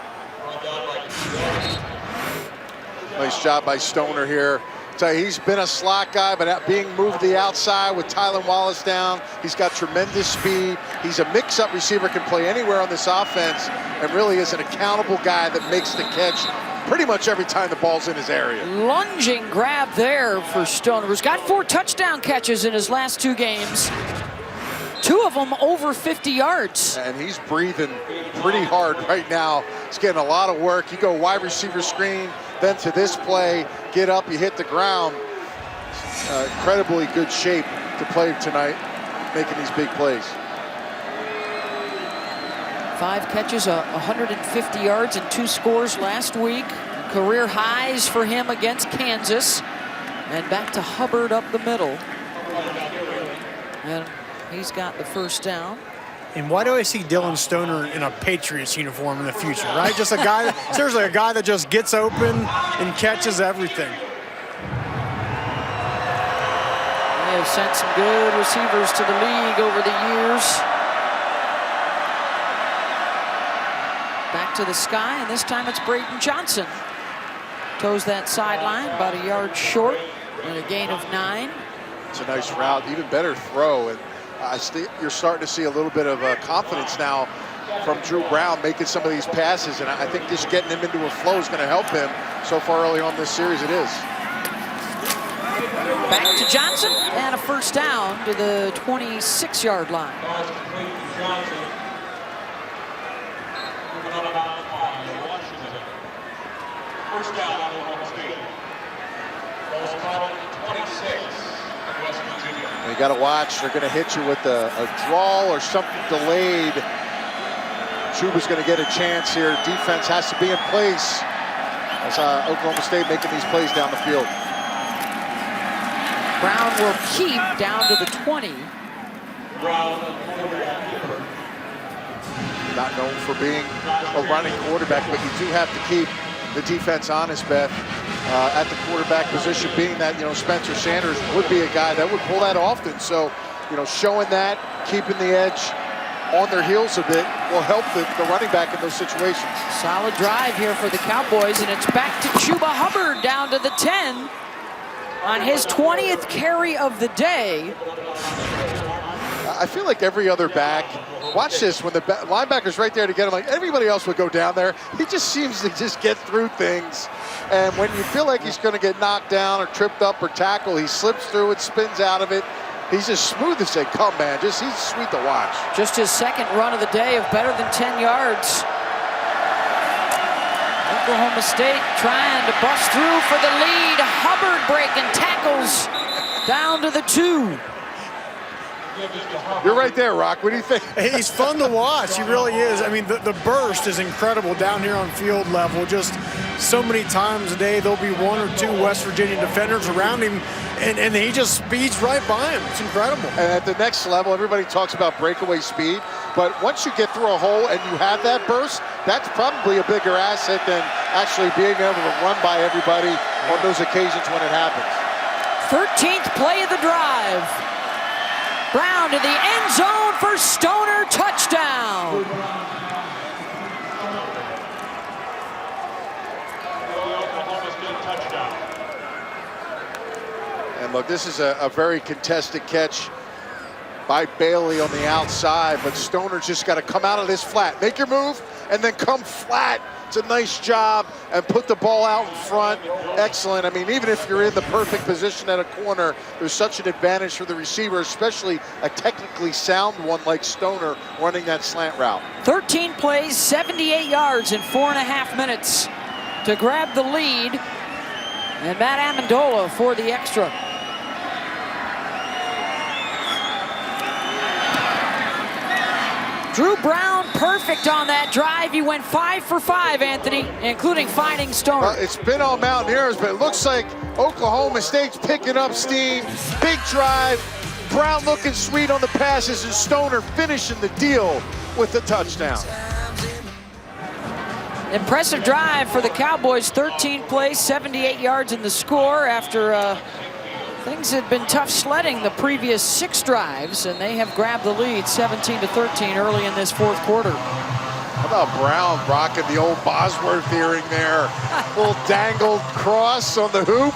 Nice job by Stoner here. Tell you, he's been a slot guy, but being moved to the outside with Tylan Wallace down, he's got tremendous speed. He's a mix-up receiver, can play anywhere on this offense, and really is an accountable guy that makes the catch pretty much every time the ball's in his area. Lunging grab there for Stoner, who's got 4 touchdown catches in his last 2 games. 2 of them over 50 yards. And he's breathing pretty hard right now. He's getting a lot of work. You go wide receiver screen, then to this play, get up, you hit the ground. Incredibly good shape to play tonight, making these big plays. 5 catches, 150 yards and 2 scores last week. Career highs for him against Kansas. And back to Hubbard up the middle. And he's got the first down. And why do I see Dylan Stoner in a Patriots uniform in the future, right? Just a guy, seriously, a guy that just gets open and catches everything. They have sent some good receivers to the league over the years. Back to the sky, and this time it's Braden Johnson. Toes that sideline, about a yard short, and a gain of 9. It's a nice route, even better throw. And you're starting to see a little bit of confidence now from Drew Brown making some of these passes, and I think just getting him into a flow is going to help him. So far early on this series, it is. Back to Johnson, and a first down to the 26-yard line. First down, Oklahoma State. 26. You got to watch. They're going to hit you with a draw or something delayed. Chuba's going to get a chance here. Defense has to be in place. That's Oklahoma State making these plays down the field. Brown will keep down to the 20. Not known for being a running quarterback, but you do have to keep the defense honest, Beth, at the quarterback position, being that, Spencer Sanders would be a guy that would pull that often. So, showing that, keeping the edge on their heels a bit will help the running back in those situations. Solid drive here for the Cowboys, and it's back to Chuba Hubbard down to the 10 on his 20th carry of the day. I feel like every other back, watch this, when the linebacker's right there to get him, like everybody else would go down there. He just seems to just get through things. And when you feel like he's going to get knocked down or tripped up or tackled, he slips through it, spins out of it. He's just smooth as they come, man. He's sweet to watch. Just his second run of the day of better than 10 yards. Oklahoma State trying to bust through for the lead. Hubbard breaking tackles down to the 2. You're right there, Rock. What do you think? He's fun to watch. He really is. I mean, the burst is incredible down here on field level. Just so many times a day, there'll be 1 or 2 West Virginia defenders around him, and he just speeds right by him. It's incredible. And at the next level, everybody talks about breakaway speed, but once you get through a hole and you have that burst, that's probably a bigger asset than actually being able to run by everybody on those occasions when it happens. 13th play of the drive. Brown to the end zone for Stoner, touchdown. And look, this is a very contested catch by Bailey on the outside, but Stoner's just got to come out of this flat. Make your move and then come flat. It's a nice job and put the ball out in front. Excellent. I mean, even if you're in the perfect position at a corner, there's such an advantage for the receiver, especially a technically sound one like Stoner running that slant route. 13 plays, 78 yards in 4.5 minutes to grab the lead. And Matt Amendola for the extra. Drew Brown, perfect on that drive. He went 5 for 5, Anthony, including finding Stoner. Well, it's been all Mountaineers, but it looks like Oklahoma State's picking up steam. Big drive. Brown looking sweet on the passes, and Stoner finishing the deal with the touchdown. Impressive drive for the Cowboys. 13 plays, 78 yards in the score after things had been tough sledding the previous 6 drives, and they have grabbed the lead 17-13 early in this fourth quarter. How about Brown rocking the old Bosworth earring there? Little dangled cross on the hoop.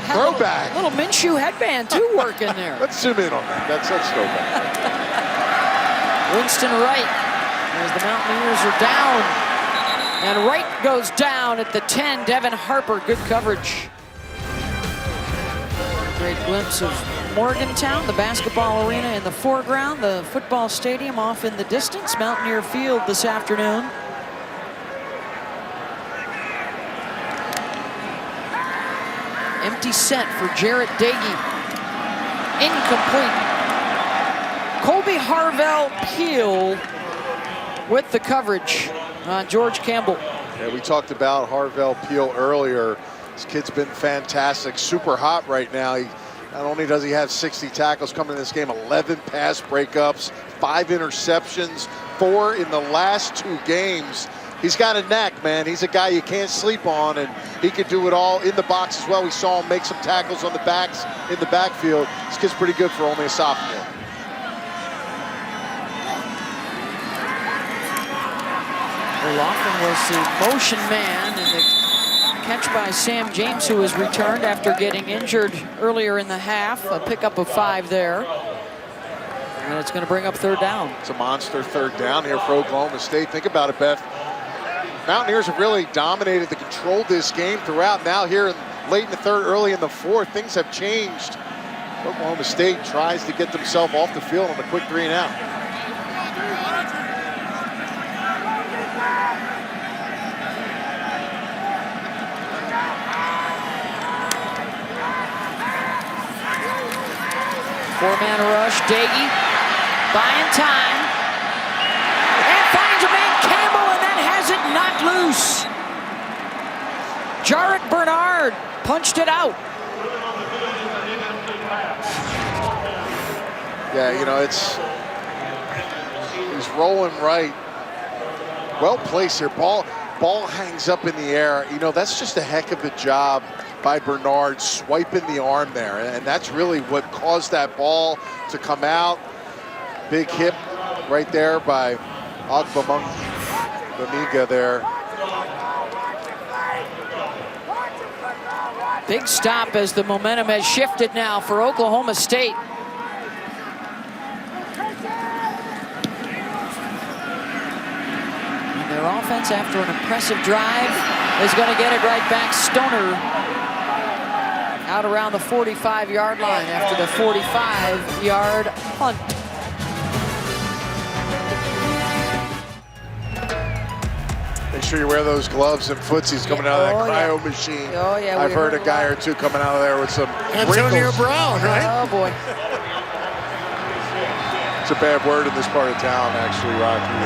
Throwback. Little Minshew headband too working there. Let's zoom in on that. That's throwback. Winston Wright as the Mountaineers are down. And Wright goes down at the 10. Devin Harper, good coverage. Great glimpse of Morgantown, the basketball arena in the foreground, the football stadium off in the distance, Mountaineer Field this afternoon. Empty set for Jarrett Dagey. Incomplete. Colby Harvell-Peel with the coverage on George Campbell. Yeah, we talked about Harvell-Peel earlier. This kid's been fantastic, super hot right now. Not only does he have 60 tackles coming in this game, 11 pass breakups, 5 interceptions, 4 in the last 2 games. He's got a knack, man. He's a guy you can't sleep on, and he could do it all in the box as well. We saw him make some tackles on the backs in the backfield. This kid's pretty good for only a sophomore. Laughlin was the motion man, and the catch by Sam James, who was returned after getting injured earlier in the half. A pickup of 5 there. And it's going to bring up 3rd down. It's a monster 3rd down here for Oklahoma State. Think about it, Beth. Mountaineers have really dominated the control this game throughout. Now here late in the 3rd, early in the 4th, things have changed. Oklahoma State tries to get themselves off the field on a quick 3 and out. Four-man rush, Dagey buying time. And finds a man, Campbell, and that has it knocked loose. Jarek Bernard punched it out. Yeah, you know, he's rolling right. Well placed here. Ball hangs up in the air. You know, that's just a heck of a job by Bernard swiping the arm there, and that's really what caused that ball to come out. Big hip right there by Ogbamiga there. Big stop as the momentum has shifted now for Oklahoma State. And their offense, after an impressive drive, is going to get it right back. Stoner out around the 45-yard line after the 45-yard punt. Make sure you wear those gloves and footsies coming out of that cryo machine. Oh, yeah. I've heard a guy or two coming out of there with some Antonio wrinkles. Brown, right? Oh, boy. It's a bad word in this part of town, actually, Rocky.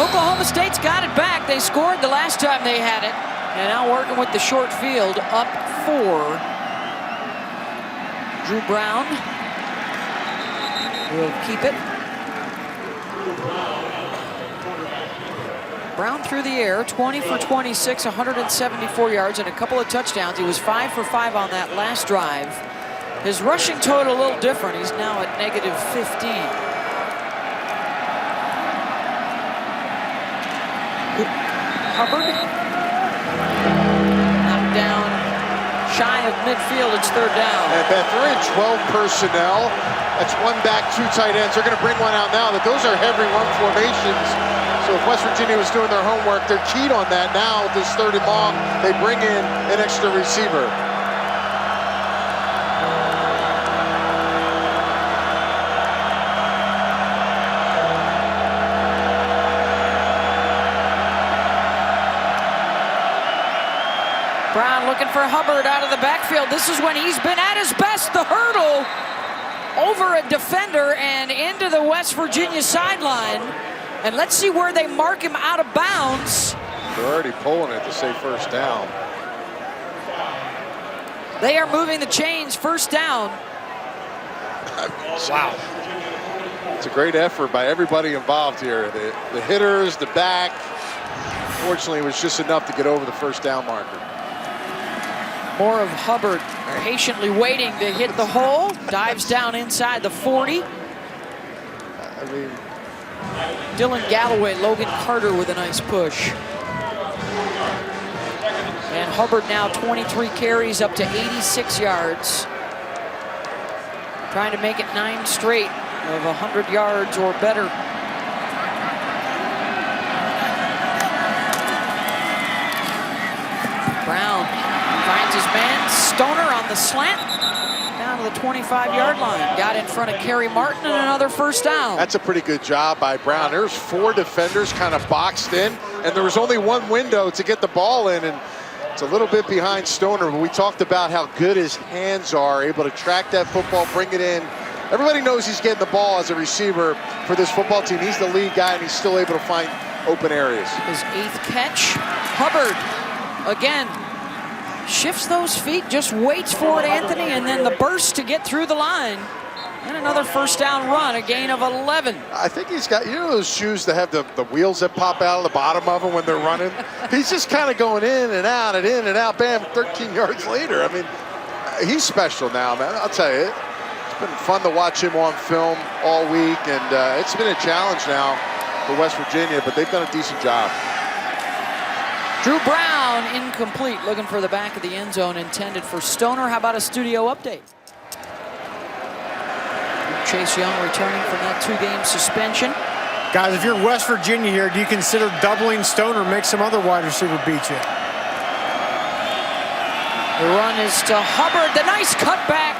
Oklahoma State's got it back. They scored the last time they had it. And now working with the short field, up 4. Drew Brown will keep it. Brown through the air, 20 for 26, 174 yards, and a couple of touchdowns. He was 5 for 5 on that last drive. His rushing total a little different. He's now at negative 15. Hubbard. Knocked down shy of midfield. It's 3rd down. And Beth, they're in 12 personnel. That's 1 back, 2 tight ends. They're going to bring one out now. That those are heavy run formations. So if West Virginia was doing their homework, they're keyed on that. Now this 3rd and long, they bring in an extra receiver. Brown looking for Hubbard out of the backfield. This is when he's been at his best, the hurdle. over a defender and into the West Virginia sideline. And let's see where they mark him out of bounds. They're already pulling it to say first down. They are moving the chains, first down. Wow. It's a great effort by everybody involved here. The hitters, the back. Fortunately, it was just enough to get over the first down marker. More of Hubbard patiently waiting to hit the hole. Dives down inside the 40. I mean, Dylan Galloway, Logan Carter with a nice push. And Hubbard now 23 carries up to 86 yards. Trying to make it 9 straight of 100 yards or better. Brown finds his man. Stoner on the slant. Down to the 25-yard line. Got in front of Kerry Martin and another first down. that's a pretty good job by Brown. There's 4 defenders kind of boxed in, and there was only one window to get the ball in, and it's a little bit behind Stoner, but we talked about how good his hands are, able to track that football, bring it in. Everybody knows he's getting the ball as a receiver for this football team. He's the lead guy, and he's still able to find open areas. His 8th catch. Hubbard, again, shifts those feet, just waits for it, Anthony, and then the burst to get through the line. And another first down run, a gain of 11. I think he's got, you know those shoes that have the wheels that pop out of the bottom of them when they're running? He's just kind of going in and out and in and out, bam, 13 yards later. I mean, he's special now, man. I'll tell you, it's been fun to watch him on film all week, and it's been a challenge now for West Virginia, but they've done a decent job. Drew Brown, incomplete, looking for the back of the end zone, intended for Stoner. How about a studio update? Chase Young returning from that 2-game suspension. Guys, if you're West Virginia here, do you consider doubling Stoner, make some other wide receiver beat you? The run is to Hubbard. The nice cutback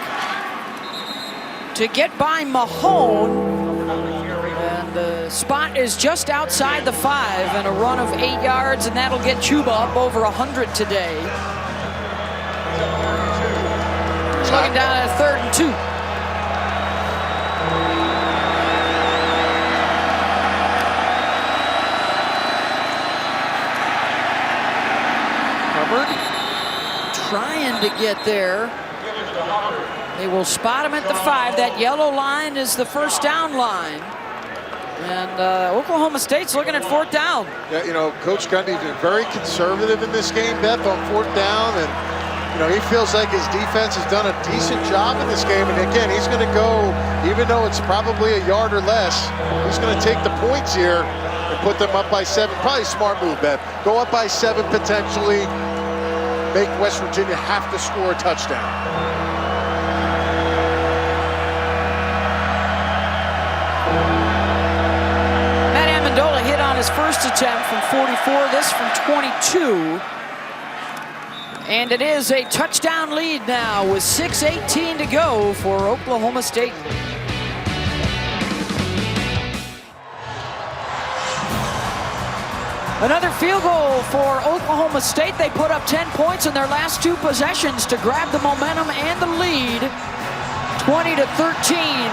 to get by Mahone. And the spot is just outside the 5, and a run of 8 yards, and that'll get Chuba up over 100 today. He's looking down at 3rd and 2. Trying to get there. They will spot him at the 5. That yellow line is the first down line. And Oklahoma State's looking at 4th down. Yeah, you know, Coach Gundy's been very conservative in this game, Beth, on 4th down. And, you know, he feels like his defense has done a decent job in this game. And again, he's going to go, even though it's probably a yard or less, he's going to take the points here and put them up by 7. Probably a smart move, Beth. Go up by 7 potentially. Make West Virginia have to score a touchdown. Matt Amendola hit on his first attempt from 44, this from 22. And it is a touchdown lead now with 6:18 to go for Oklahoma State. Another field goal for Oklahoma State. They put up 10 points in their last 2 possessions to grab the momentum and the lead. 20-13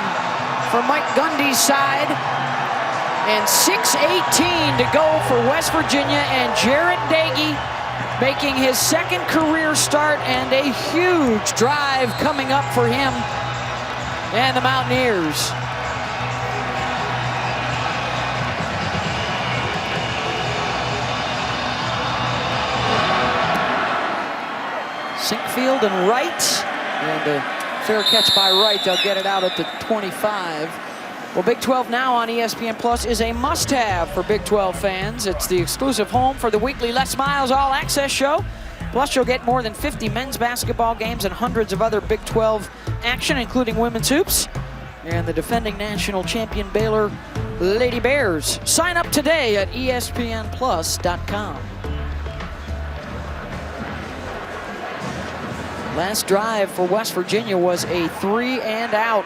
for Mike Gundy's side. And 6:18 to go for West Virginia, and Jarrett Dagey making his 2nd career start, and a huge drive coming up for him and the Mountaineers. Sinkfield and Wright, and a fair catch by Wright. They'll get it out at the 25. Well, Big 12 Now on ESPN Plus is a must-have for Big 12 fans. It's the exclusive home for the weekly Les Miles All Access show. Plus, you'll get more than 50 men's basketball games and hundreds of other Big 12 action, including women's hoops and the defending national champion Baylor Lady Bears. Sign up today at ESPNplus.com. Last drive for West Virginia was a 3-and-out.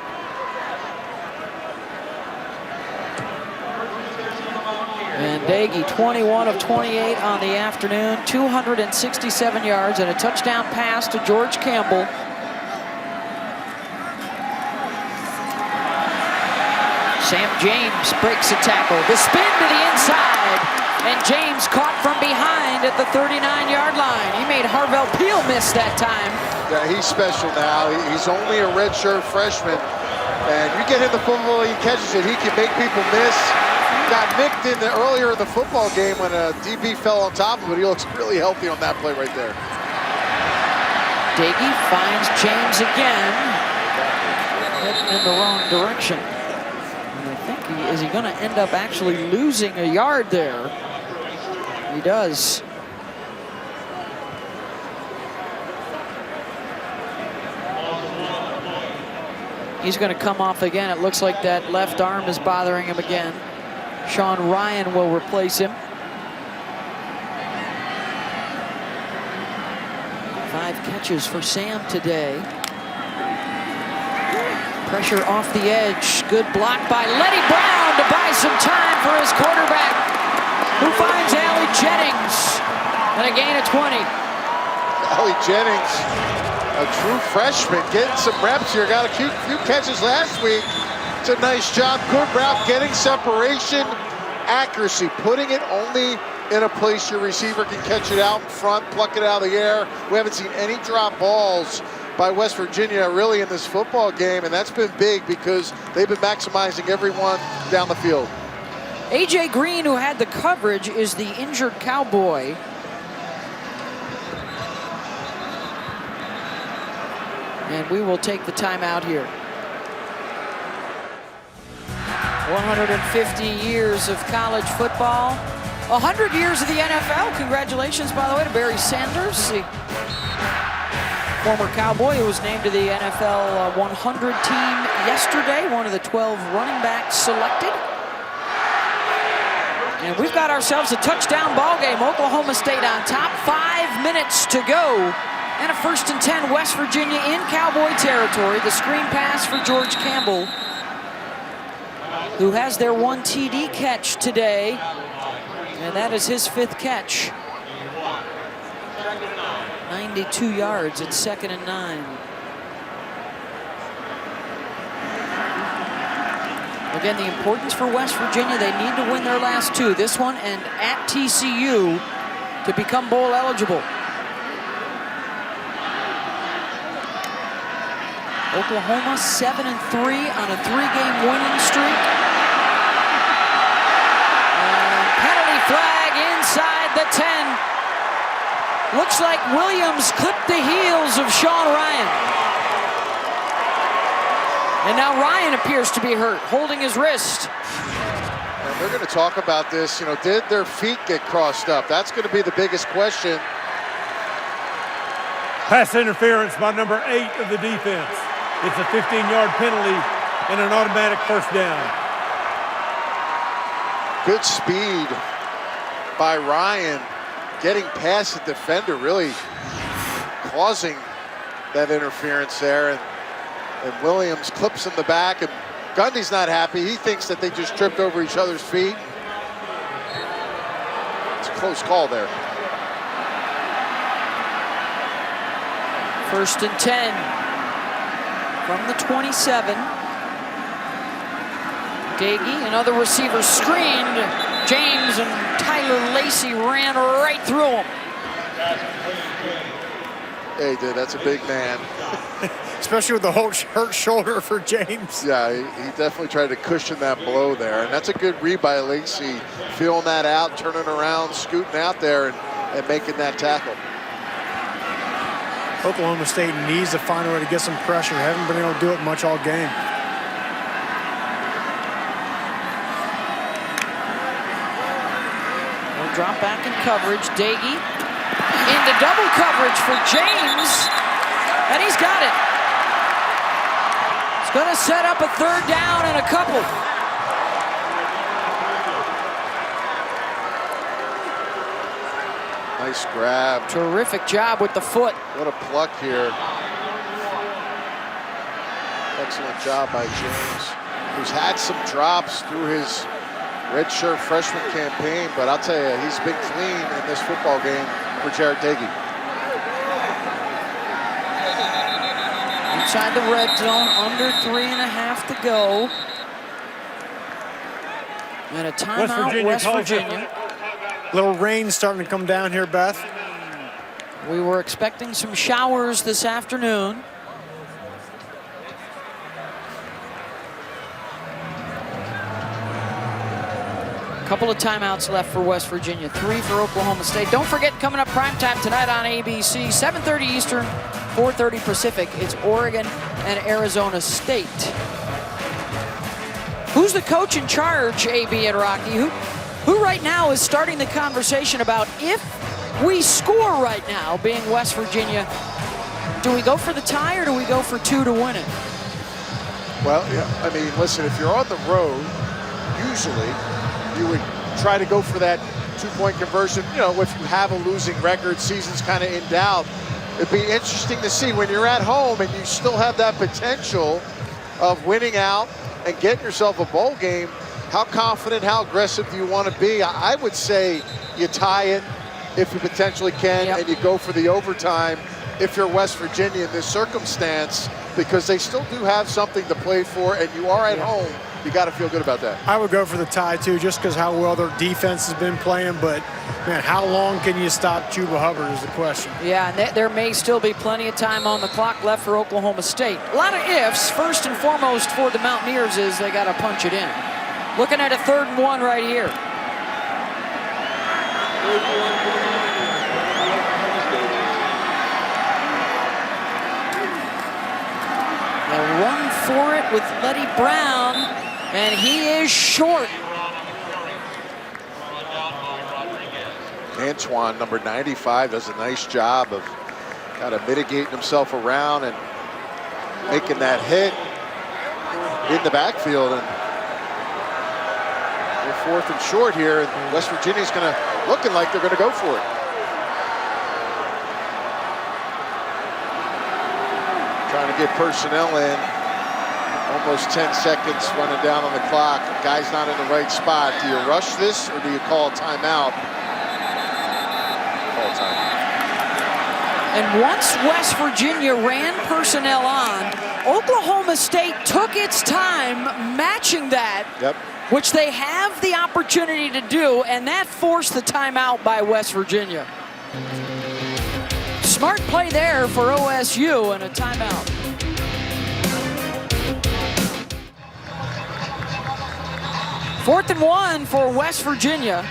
And Dagey, 21 of 28 on the afternoon, 267 yards and a touchdown pass to George Campbell. Sam James breaks a tackle. The spin to the inside, and James caught from behind at the 39-yard line. He made Harvell Peel miss that time. Yeah, he's special now. He's only a redshirt freshman. And you get him the football, he catches it, he can make people miss. Got nicked earlier in the football game when a DB fell on top of it. He looks really healthy on that play right there. Dagey finds James again, heading in the wrong direction. And I think is he going to end up actually losing a yard there? He does. He's going to come off again. It looks like that left arm is bothering him again. Sean Ryan will replace him. 5 catches for Sam today. Pressure off the edge. Good block by Lenny Brown to buy some time for his quarterback, who finds Allie Jennings. And a gain of 20. Allie Jennings, a true freshman, getting some reps here. Got a few catches last week. It's a nice job. Good route, getting separation, accuracy, putting it only in a place your receiver can catch it out in front, pluck it out of the air. We haven't seen any drop balls by West Virginia really in this football game, and that's been big because they've been maximizing everyone down the field. A.J. Green, who had the coverage, is the injured Cowboy. And we will take the timeout here. 150 years of college football. 100 years of the NFL. Congratulations, by the way, to Barry Sanders, the former Cowboy who was named to the NFL 100 team yesterday, one of the 12 running backs selected. And we've got ourselves a touchdown ball game. Oklahoma State on top, 5 minutes to go. And a 1st and 10, West Virginia in Cowboy territory. The screen pass for George Campbell, who has their 1 TD catch today. And that is his 5th catch. 92 yards at 2nd and 9. Again, the importance for West Virginia, they need to win their last 2. This one and at TCU to become bowl eligible. Oklahoma 7-3 on a 3-game winning streak. And penalty flag inside the 10. Looks like Williams clipped the heels of Sean Ryan. And now Ryan appears to be hurt, holding his wrist. And they're going to talk about this. You know, did their feet get crossed up? That's going to be the biggest question. Pass interference by number 8 of the defense. It's a 15-yard penalty and an automatic 1st down. Good speed by Ryan, getting past the defender, really causing that interference there. And Williams clips in the back, and Gundy's not happy. He thinks that they just tripped over each other's feet. It's a close call there. 1st and 10. From the 27. Dagey, another receiver screened. James and Tyler Lacey ran right through him. Yeah, he did. That's a big man. Especially with the whole hurt shoulder for James. Yeah, he definitely tried to cushion that blow there. And that's a good read by Lacey. Feeling that out, turning around, scooting out there, and making that tackle. Oklahoma State needs to find a way to get some pressure. Haven't been able to do it much all game. We'll drop back in coverage. Dagey into double coverage for James, and he's got it. It's going to set up a 3rd down and a couple. Nice grab. Terrific job with the foot. What a pluck here. Excellent job by James, who's had some drops through his redshirt freshman campaign, but I'll tell you, he's been clean in this football game for Jared Dagey. Inside the red zone, under 3.5 to go. And a timeout, West Virginia. Little rain starting to come down here, Beth. We were expecting some showers this afternoon. Couple of timeouts left for West Virginia, 3 for Oklahoma State. Don't forget, coming up primetime tonight on ABC, 7:30 Eastern, 4:30 Pacific, it's Oregon and Arizona State. Who's the coach in charge, AB and Rocky? Who right now is starting the conversation about if we score right now, being West Virginia, do we go for the tie or do we go for 2 to win it? Well, yeah, I mean, listen, if you're on the road, usually you would try to go for that 2-point conversion. You know, if you have a losing record, season's kind of in doubt. It'd be interesting to see when you're at home and you still have that potential of winning out and getting yourself a bowl game. How confident, how aggressive do you want to be? I would say you tie it if you potentially can, and you go for the overtime if you're West Virginia in this circumstance, because they still do have something to play for, and you are at home. You got to feel good about that. I would go for the tie, too, just because how well their defense has been playing. But, man, how long can you stop Chuba Hubbard is the question. Yeah, and there may still be plenty of time on the clock left for Oklahoma State. A lot of ifs. First and foremost for the Mountaineers is they got to punch it in. Looking at a 3rd and 1 right here. They'll run for it with Letty Brown, and he is short. Antoine, number 95, does a nice job of kind of mitigating himself around and making that hit in the backfield. And we're 4th and short here, and West Virginia's looking like they're going to go for it. Trying to get personnel in. Almost 10 seconds running down on the clock. Guy's not in the right spot. Do you rush this or do you call a timeout? Call a timeout. And once West Virginia ran personnel on, Oklahoma State took its time matching that, which they have the opportunity to do, and that forced the timeout by West Virginia. Smart play there for OSU and a timeout. Fourth and 1 for West Virginia,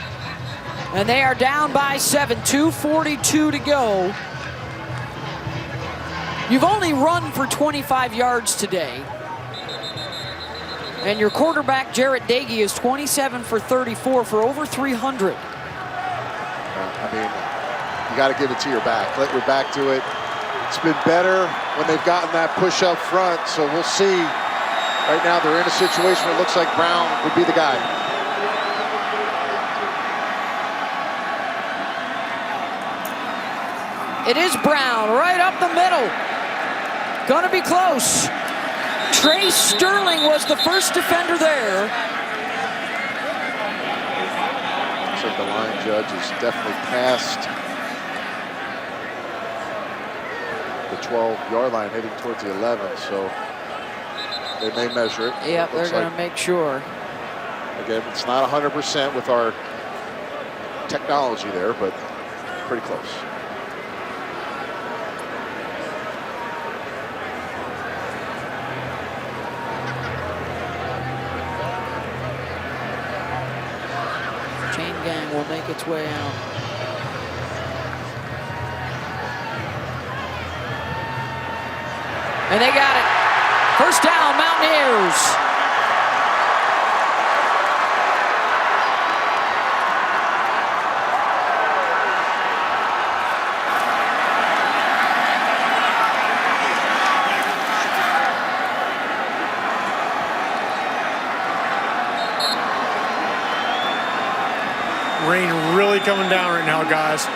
and they are down by 7, 2:42 to go. You've only run for 25 yards today, and your quarterback, Jarrett Dagey, is 27 for 34 for over 300. I mean, you got to give it to your back. Let your back do it. It's been better when they've gotten that push up front, so we'll see. Right now, they're in a situation where it looks like Brown would be the guy. It is Brown, right up the middle. Gonna be close. Trey Sterling was the first defender there. So the line judge is definitely past the 12-yard line, heading towards the 11, so they may measure it. Yep, they're going to make sure. Again, it's not 100% with our technology there, but pretty close. Chain gang will make its way out. And they got it. First down, Mountaineers. Rain really coming down right now, guys.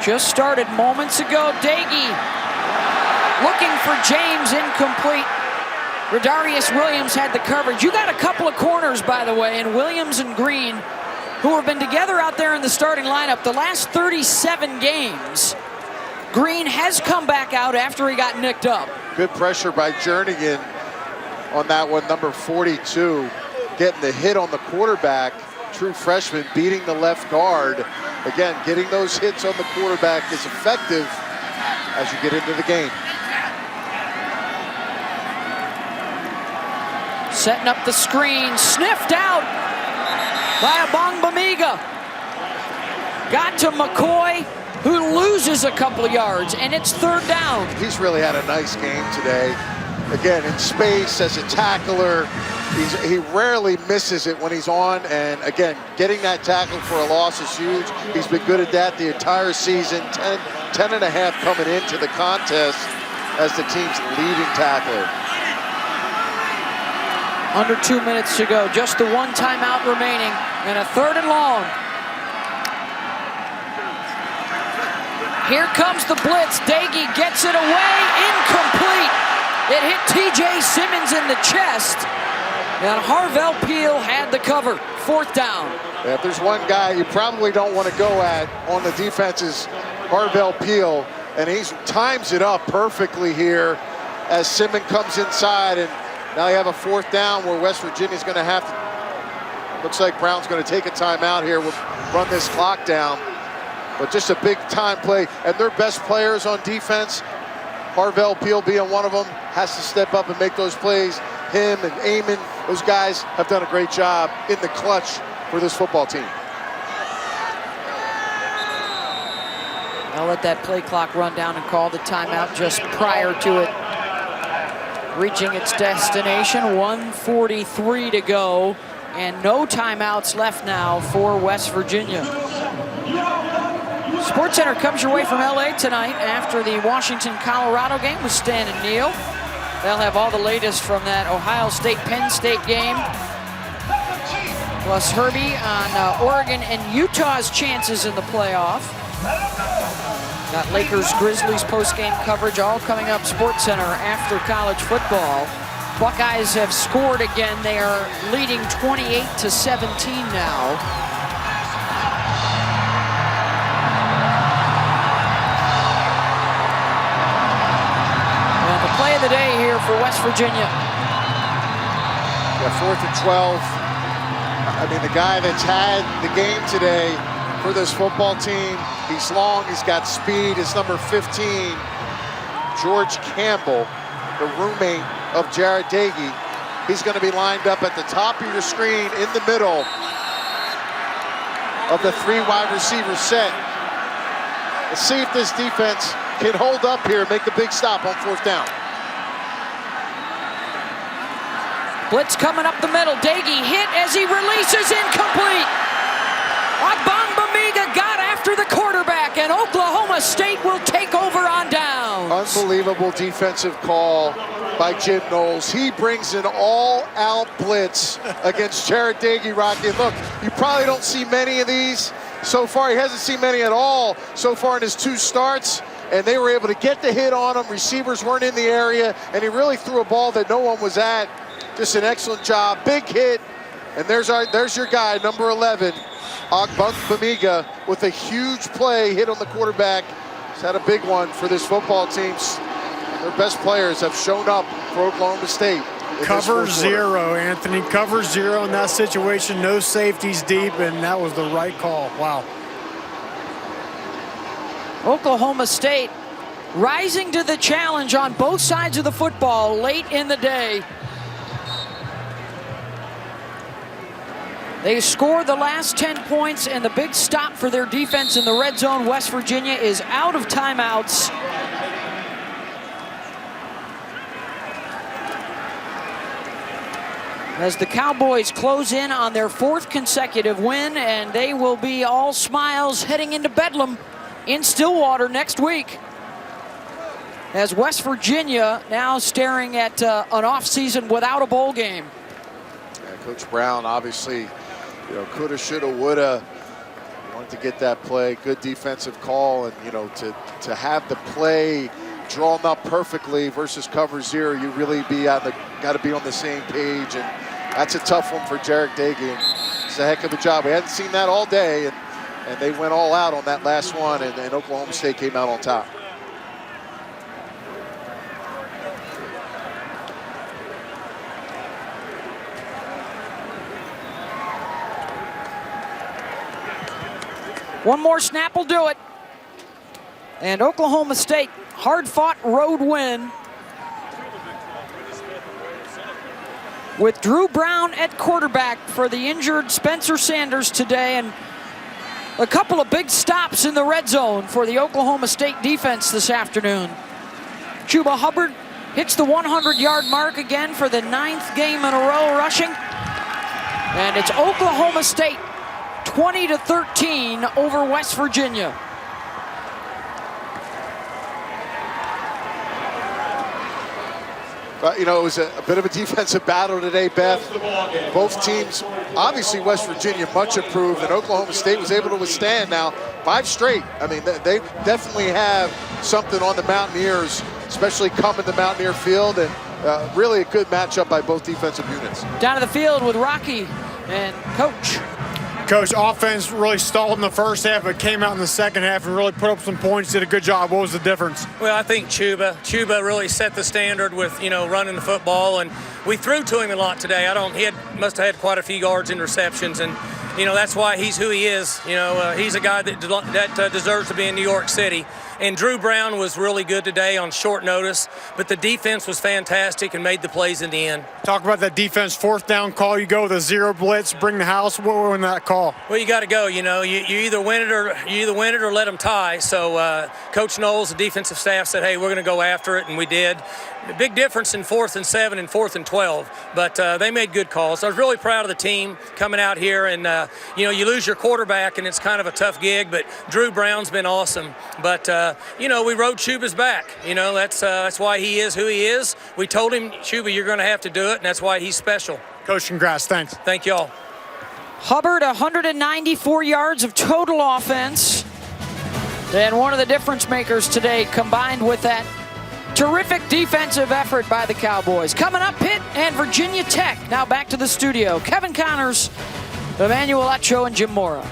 Just started moments ago. Dagey looking for James, incomplete. Rodarius Williams had the coverage. You got a couple of corners, by the way, and Williams and Green, who have been together out there in the starting lineup the last 37 games. Green has come back out after he got nicked up. Good pressure by Jernigan on that one, number 42. getting the hit on the quarterback. True freshman beating the left guard. Again, getting those hits on the quarterback is effective as you get into the game. Setting up the screen, sniffed out by Bamiga. Got to McCoy, who loses a couple of yards, and it's 3rd down. He's really had a nice game today. Again, in space as a tackler, he rarely misses it when he's on, and again, getting that tackle for a loss is huge. He's been good at that the entire season, 10 and a half coming into the contest as the team's leading tackler. Under 2 minutes to go, just the one timeout remaining, and a 3rd and long. Here comes the blitz. Daggy gets it away, incomplete. It hit TJ Simmons in the chest, and Harvell Peel had the cover. 4th down. Yeah, if there's one guy you probably don't want to go at on the defense is Harvell Peel, and he times it up perfectly here as Simmons comes inside, and now you have a 4th down where West Virginia's going to have to, looks like Brown's going to take a timeout here. We'll run this clock down. But just a big time play, and their best players on defense, Harvell Peel being one of them, has to step up and make those plays. Him and Amon, those guys have done a great job in the clutch for this football team. I'll let that play clock run down and call the timeout just prior to it reaching its destination. 1:43 to go, and no timeouts left now for West Virginia. SportsCenter comes your way from LA tonight after the Washington-Colorado game with Stan and Neil. They'll have all the latest from that Ohio State-Penn State game. Plus Herbie on Oregon and Utah's chances in the playoff. Got Lakers-Grizzlies post-game coverage all coming up SportsCenter after college football. Buckeyes have scored again. They are leading 28-17 now. Play of the day here for West Virginia. Yeah, 4th and 12. I mean, the guy that's had the game today for this football team, he's long, he's got speed. It's number 15, George Campbell, the roommate of Jared Dagey. He's going to be lined up at the top of your screen in the middle of the 3 wide receiver set. Let's see if this defense can hold up here and make the big stop on 4th down. Blitz coming up the middle. Dagey hit as he releases, incomplete. Bamiga got after the quarterback, and Oklahoma State will take over on down. Unbelievable defensive call by Jim Knowles. He brings an all-out blitz against Jared Dagey, Rocky. Look, you probably don't see many of these so far. He hasn't seen many at all so far in his 2 starts, and they were able to get the hit on him. Receivers weren't in the area, and he really threw a ball that no one was at. Just an excellent job. Big hit, and there's your guy, number 11, Bamiga, with a huge play hit on the quarterback. He's had a big one for this football team. Their best players have shown up for Oklahoma State. Cover 0, Anthony. Cover 0 in that situation. No safeties deep, and that was the right call. Wow. Oklahoma State rising to the challenge on both sides of the football late in the day. They scored the last 10 points, and the big stop for their defense in the red zone. West Virginia is out of timeouts. As the Cowboys close in on their 4th consecutive win, and they will be all smiles heading into Bedlam in Stillwater next week. As West Virginia now staring at an offseason without a bowl game. Yeah, Coach Brown obviously, coulda, shoulda, woulda. Wanted to get that play. Good defensive call, and to have the play drawn up perfectly versus cover 0, you really got to be on the same page, and that's a tough one for Jared Dagey. It's a heck of a job. We hadn't seen that all day, and they went all out on that last one, and Oklahoma State came out on top. One more snap will do it. And Oklahoma State, hard-fought road win with Drew Brown at quarterback for the injured Spencer Sanders today, and a couple of big stops in the red zone for the Oklahoma State defense this afternoon. Chuba Hubbard hits the 100-yard mark again for the 9th game in a row rushing. And it's Oklahoma State 20-13 over West Virginia. You know, it was a bit of a defensive battle today, Beth. Both teams, obviously West Virginia, much improved, and Oklahoma State was able to withstand now 5 straight. I mean, they definitely have something on the Mountaineers, especially coming to Mountaineer Field, and really a good matchup by both defensive units. Down to the field with Rocky and Coach. Coach, offense really stalled in the first half, but came out in the second half and really put up some points, did a good job. What was the difference? Well, I think Chuba really set the standard with, running the football, and we threw to him a lot today. He must have had quite a few yards in receptions, and that's why he's who he is. He's a guy that deserves to be in New York City. And Drew Brown was really good today on short notice, but the defense was fantastic and made the plays in the end. Talk about that defense, 4th down call. You go with a 0 blitz, bring the house. What were in that call? Well, you got to go. You either win it or let them tie. So Coach Knowles, the defensive staff, said, "Hey, we're going to go after it," and we did. A big difference in 4th and 7 and 4th and 12, but they made good calls. I was really proud of the team coming out here, and you lose your quarterback, and it's kind of a tough gig. But Drew Brown's been awesome. But we rode Chuba's back. That's why he is who he is. We told him, Chuba, you're going to have to do it, and that's why he's special. Coach, congrats. Thanks. Thank y'all. Hubbard, 194 yards of total offense. And one of the difference makers today, combined with that terrific defensive effort by the Cowboys. Coming up, Pitt and Virginia Tech. Now back to the studio. Kevin Connors, Emmanuel Acho, and Jim Mora.